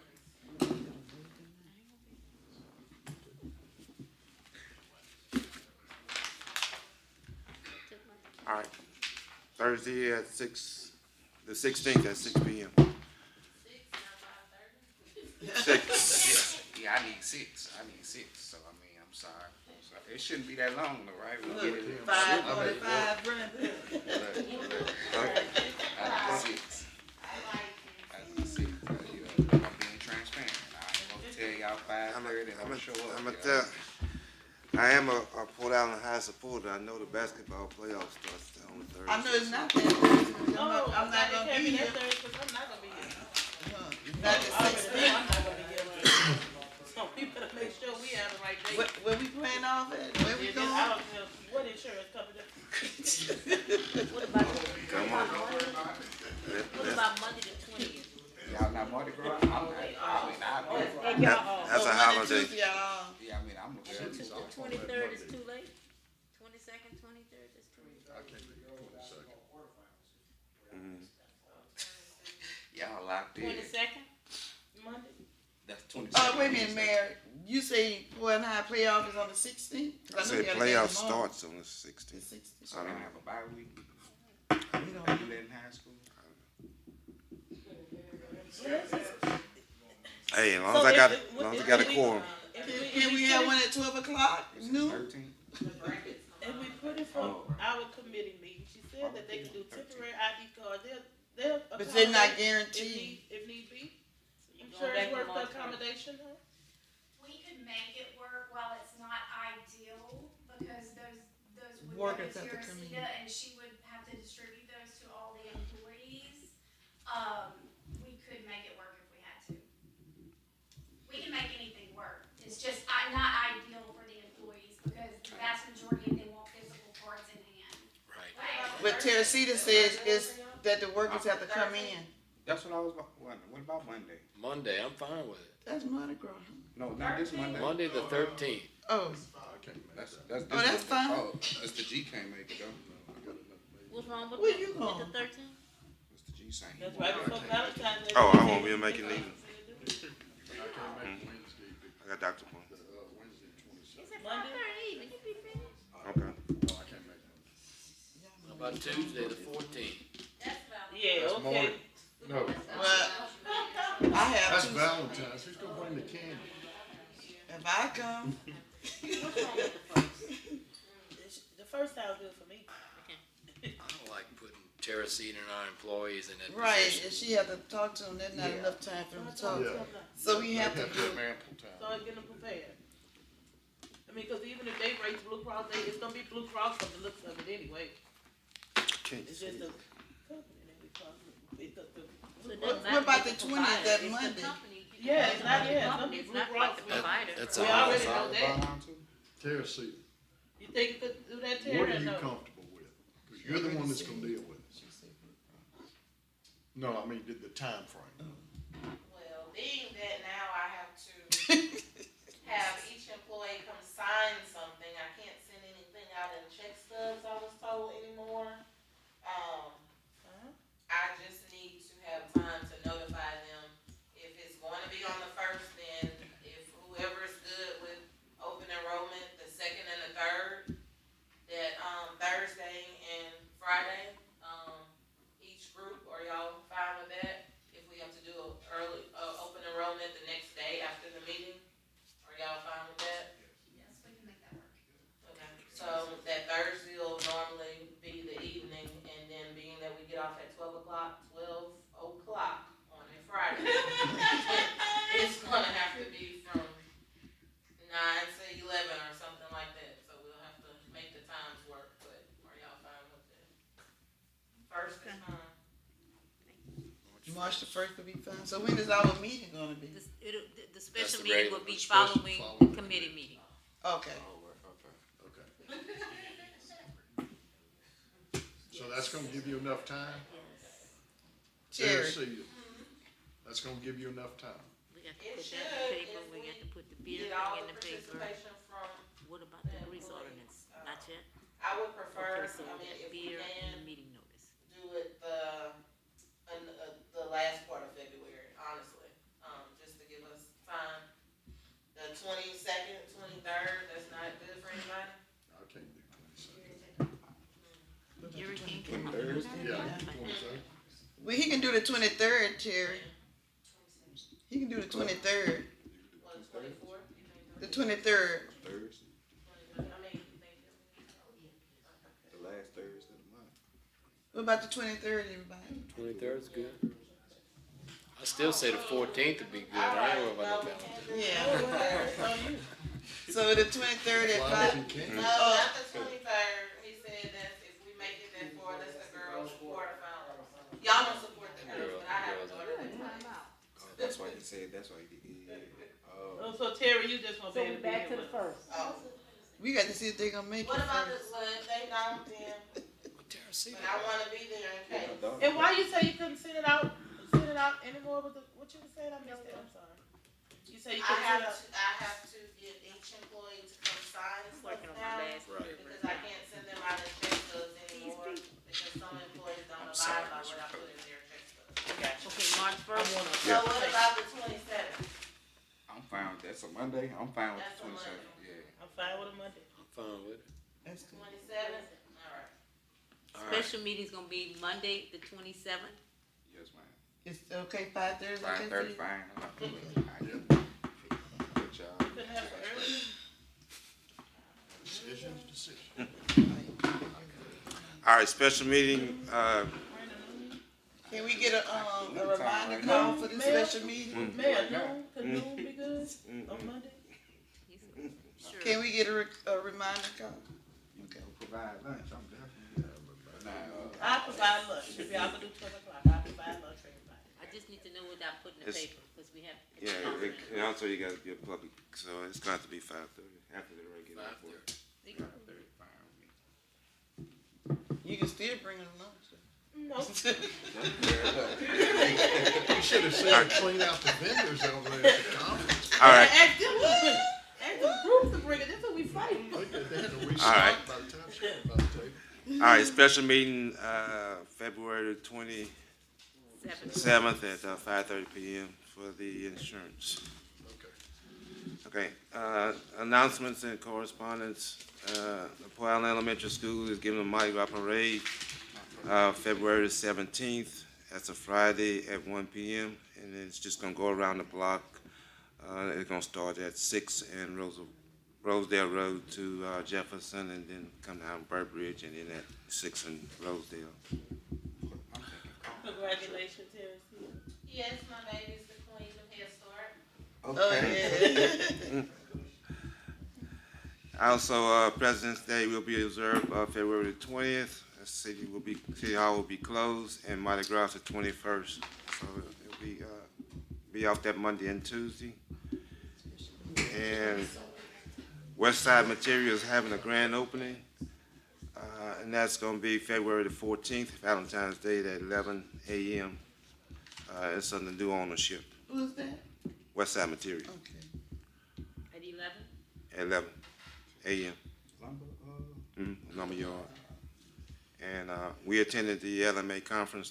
All right. Thursday at 6, the 16th at 6 p.m. 6. Yeah, I need 6. So I mean, I'm sorry. It shouldn't be that long though, right? We get it. 5:45, Brenda. I need 6. I need 6. You know, I'm being transparent. I ain't gonna tell y'all 5:30 and I'm gonna show up. I'm gonna tell. I am a Port Allen High supporter. I know the basketball playoffs starts on the Thursday. I know it's not that Thursday. No, I'm not gonna be here. Because I'm not gonna be here. Not the I'm 16th. not gonna be here. So we better make sure we have the right date. Where we playing off at? Where we Yeah, going? I don't know what insurance company. What about, Come on. what about Monday the 20th? Y'all not Mardi Gras? I'm not. And y'all, That's a Monday, holiday. Tuesday, y'all. Yeah, I mean, I'm looking at the this. 23rd is too late? 22nd, 23rd is too late? I can't make it 22nd. Y'all locked in. 22nd, Monday? That's 20. Wait a minute, Mayor. You say Port High playoff is on the 16th? I said playoff starts on the 16th. 16th. So they don't have a bye week? We don't Like you did in high school? Hey, as long as I got a quorum. Can we have one at 12 o'clock? Noon? 13? And we put it for our committee meeting. She said that they can do temporary ID cards. They'll But they're not accommodate guaranteed. If need be. I'm You sure going it's back worth to the March accommodation, huh? We could make it work. While it's not ideal, because those would go Workers to have to come in. Teresita, and she would have to distribute those to all the employees. We could make it work if we had to. We can make anything work. It's just not ideal for the employees, because the vast majority of them want physical cards in hand. Right. But Teresita says is that the workers have to come in. That's what I was wondering. What about Monday? Monday, I'm fine with it. That's Mardi Gras. No, not this Monday. Monday the 13th. Oh, That's that's fine. Oh, Mr. G can't make it though. What's wrong with Where the, you with going? the 13th? Mr. G saying. That's right before Valentine's Day. Oh, I won't be making it either. I can't make Wednesday, I got doctor appointment. Wednesday 22nd. It's at Monday? 5:30 even, you be finished. Okay. No, I can't make it. How about Tuesday the 14th? Yeah, That's okay. morning. No, well, I have that's two. Valentine's. Who's gonna bring the candy? If I come, What's wrong with the first? The first sounds good for me. I don't like putting Teresita and our employees in that right, position. and she have to talk to them, there's not enough time for them to talk. Yeah. So we have to Have do, ample time. Start getting them prepared. I mean, cause even if they raise Blue Cross, it's gonna be Blue Cross from the looks of it anyway. It's just a company that we call it. So it doesn't What matter about who's the provider. 20th, that It's the Monday? company. Yeah, it's not, the yeah, it's gonna company. be It's Blue not Cross. like the provider. That's We all. already know that. Terry, see, You think you could do that, Terry, what or are you no? comfortable with? Cause you're the one that's gonna deal with it. No, I mean, the time frame. Well, being that now I have to have each employee come sign something, I can't send anything out in check stubs, I was told anymore. I just need to have time to notify them. If it's going to be on the first, then if whoever's good with open enrollment, the second and the third, that, Thursday and Friday, each group, are y'all fine with that? If we have to do a early, open enrollment the next day after the meeting, are y'all fine with that? Yes, we can make that work. Okay, so that Thursday will normally be the evening, and then being that we get off at 12 o'clock on a Friday, it's gonna have to be from 9 to 11 or something like that, so we'll have to make the times work, but are y'all fine with that? First is fine. March the 1st will be fine. So when is our meeting gonna be? The special the meeting will regular- be the special following the following committee meeting. Okay. Okay. So that's gonna give you enough time? Terry, Terry, see, that's gonna give you enough time. We got to It put should, that in the paper, if we got to put the we bid get all thing in the the paper. participation from, What about the the grease employees. ordinance? Not yet? I would prefer, Okay, so I we mean, got if we beer and can, the meeting notice. do it the last part of February, honestly, just to give us time. The 22nd, 23rd, that's not good for anybody? I can't do 22nd. Jerry can't come. Yeah, 23rd. well, he can do the 23rd, Terry. He can do the 23rd. What, 24th? The 23rd. Thursday, I mean, you think the last Thursday of the month. What about the 23rd, everybody? 23rd is good. I still say the 14th would be good. I ain't worried about no calendar. Yeah. So the 23rd at As long as 5. you can. No, not the 23rd. He said that if we make it that far, that's the girls' quarterfinals. Y'all don't support the girls, but I have a daughter that plays. That's why he said, that's why he did. Oh, so Terry, you just want to be able to be here with us. Oh. We got to see if they're gonna make What it about first. this, well, if they don't, then, but I wanna be there in case. And why you say you couldn't send it out anymore with the, what you said? I missed it, I'm sorry. You say you I couldn't have send it out? to, I have to get each employee to come sign stuff Working on now, my last Right. because I can't send them out in check stubs anymore, because some employees don't abide by what I put in their check stubs. Okay, March first. So what about the 27th? I'm fine with that. So Monday, I'm fine with That's the a 27th. Monday. Yeah. I'm fine with a Monday. I'm fine with it. That's good. 27th? Alright. All right. Special meeting's gonna be Monday, the 27th. Yes, ma'am. It's okay, 5:30. 5:30, fine. Good job. Couldn't have it earlier? Decision. All right, special meeting, Can we get a reminder call for this special meeting? Mayor, noon, could noon be good on Monday? Sure. Can we get a reminder call? Okay. Provide lunch, I'm definitely. But now, I provide lunch, if y'all can do 12 o'clock, I provide lunch for everybody. I just need to know what I put in the It's- paper, because we have. yeah, and also you gotta be a public, so it's got to be 5:30 after the regular. 5:30. 5:30, fine with me. You can still bring a lunch. No. You should have said clean out the vendors over there at the conference. All right, Ask them groups to bring it, that's what we fighting. They had to All right. restock by the time she got about the table. all right, special meeting, February 27th at 5:30 PM for the insurance. Okay. Okay, announcements and correspondence. The Port Allen Elementary School is giving a Mardi Gras parade, February 17th. That's a Friday at 1 PM, and it's just gonna go around the block. It's gonna start at 6 and Rosedale Road to Jefferson, and then come down Burbridge, and then at 6 and Rosedale. Congratulations, Terry. Yes, my baby's the queen of Head Start. Oh, yeah. Also, President's Day will be observed, February the 20th. The City Hall will be closed, and Mardi Gras the 21st. So it'll be off that Monday and Tuesday. And West Side Material is having a grand opening, and that's gonna be February the 14th, Valentine's Day at 11 a.m. It's under new ownership. Who's that? West Side Material. Okay. At 11? At 11 a.m. Lumber Yard. And we attended the LMA conference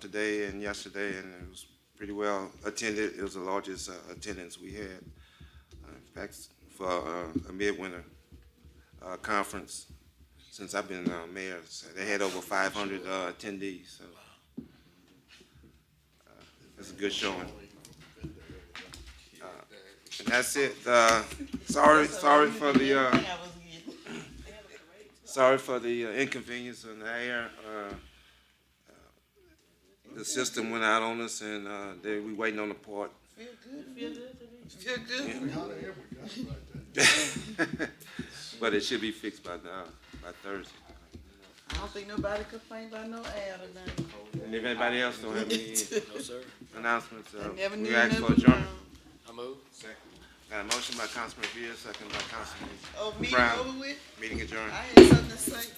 today and yesterday, and it was pretty well attended. It was the largest attendance we had. In fact, for a midwinter conference since I've been mayor, so they had over 500 attendees. So it's a good showing. And that's it. Sorry for the inconvenience in the air. The system went out on us, and we waiting on the part. Feel good. But it should be fixed by Thursday. I don't think nobody complained about no air tonight. And if anybody else don't have any No, sir. announcements, never we knew ask for nothing adjournment. I move. Got a motion by Councilman Riviere, second by Councilman Oh, meeting Brown. over with? Meeting adjourned. I had something to say.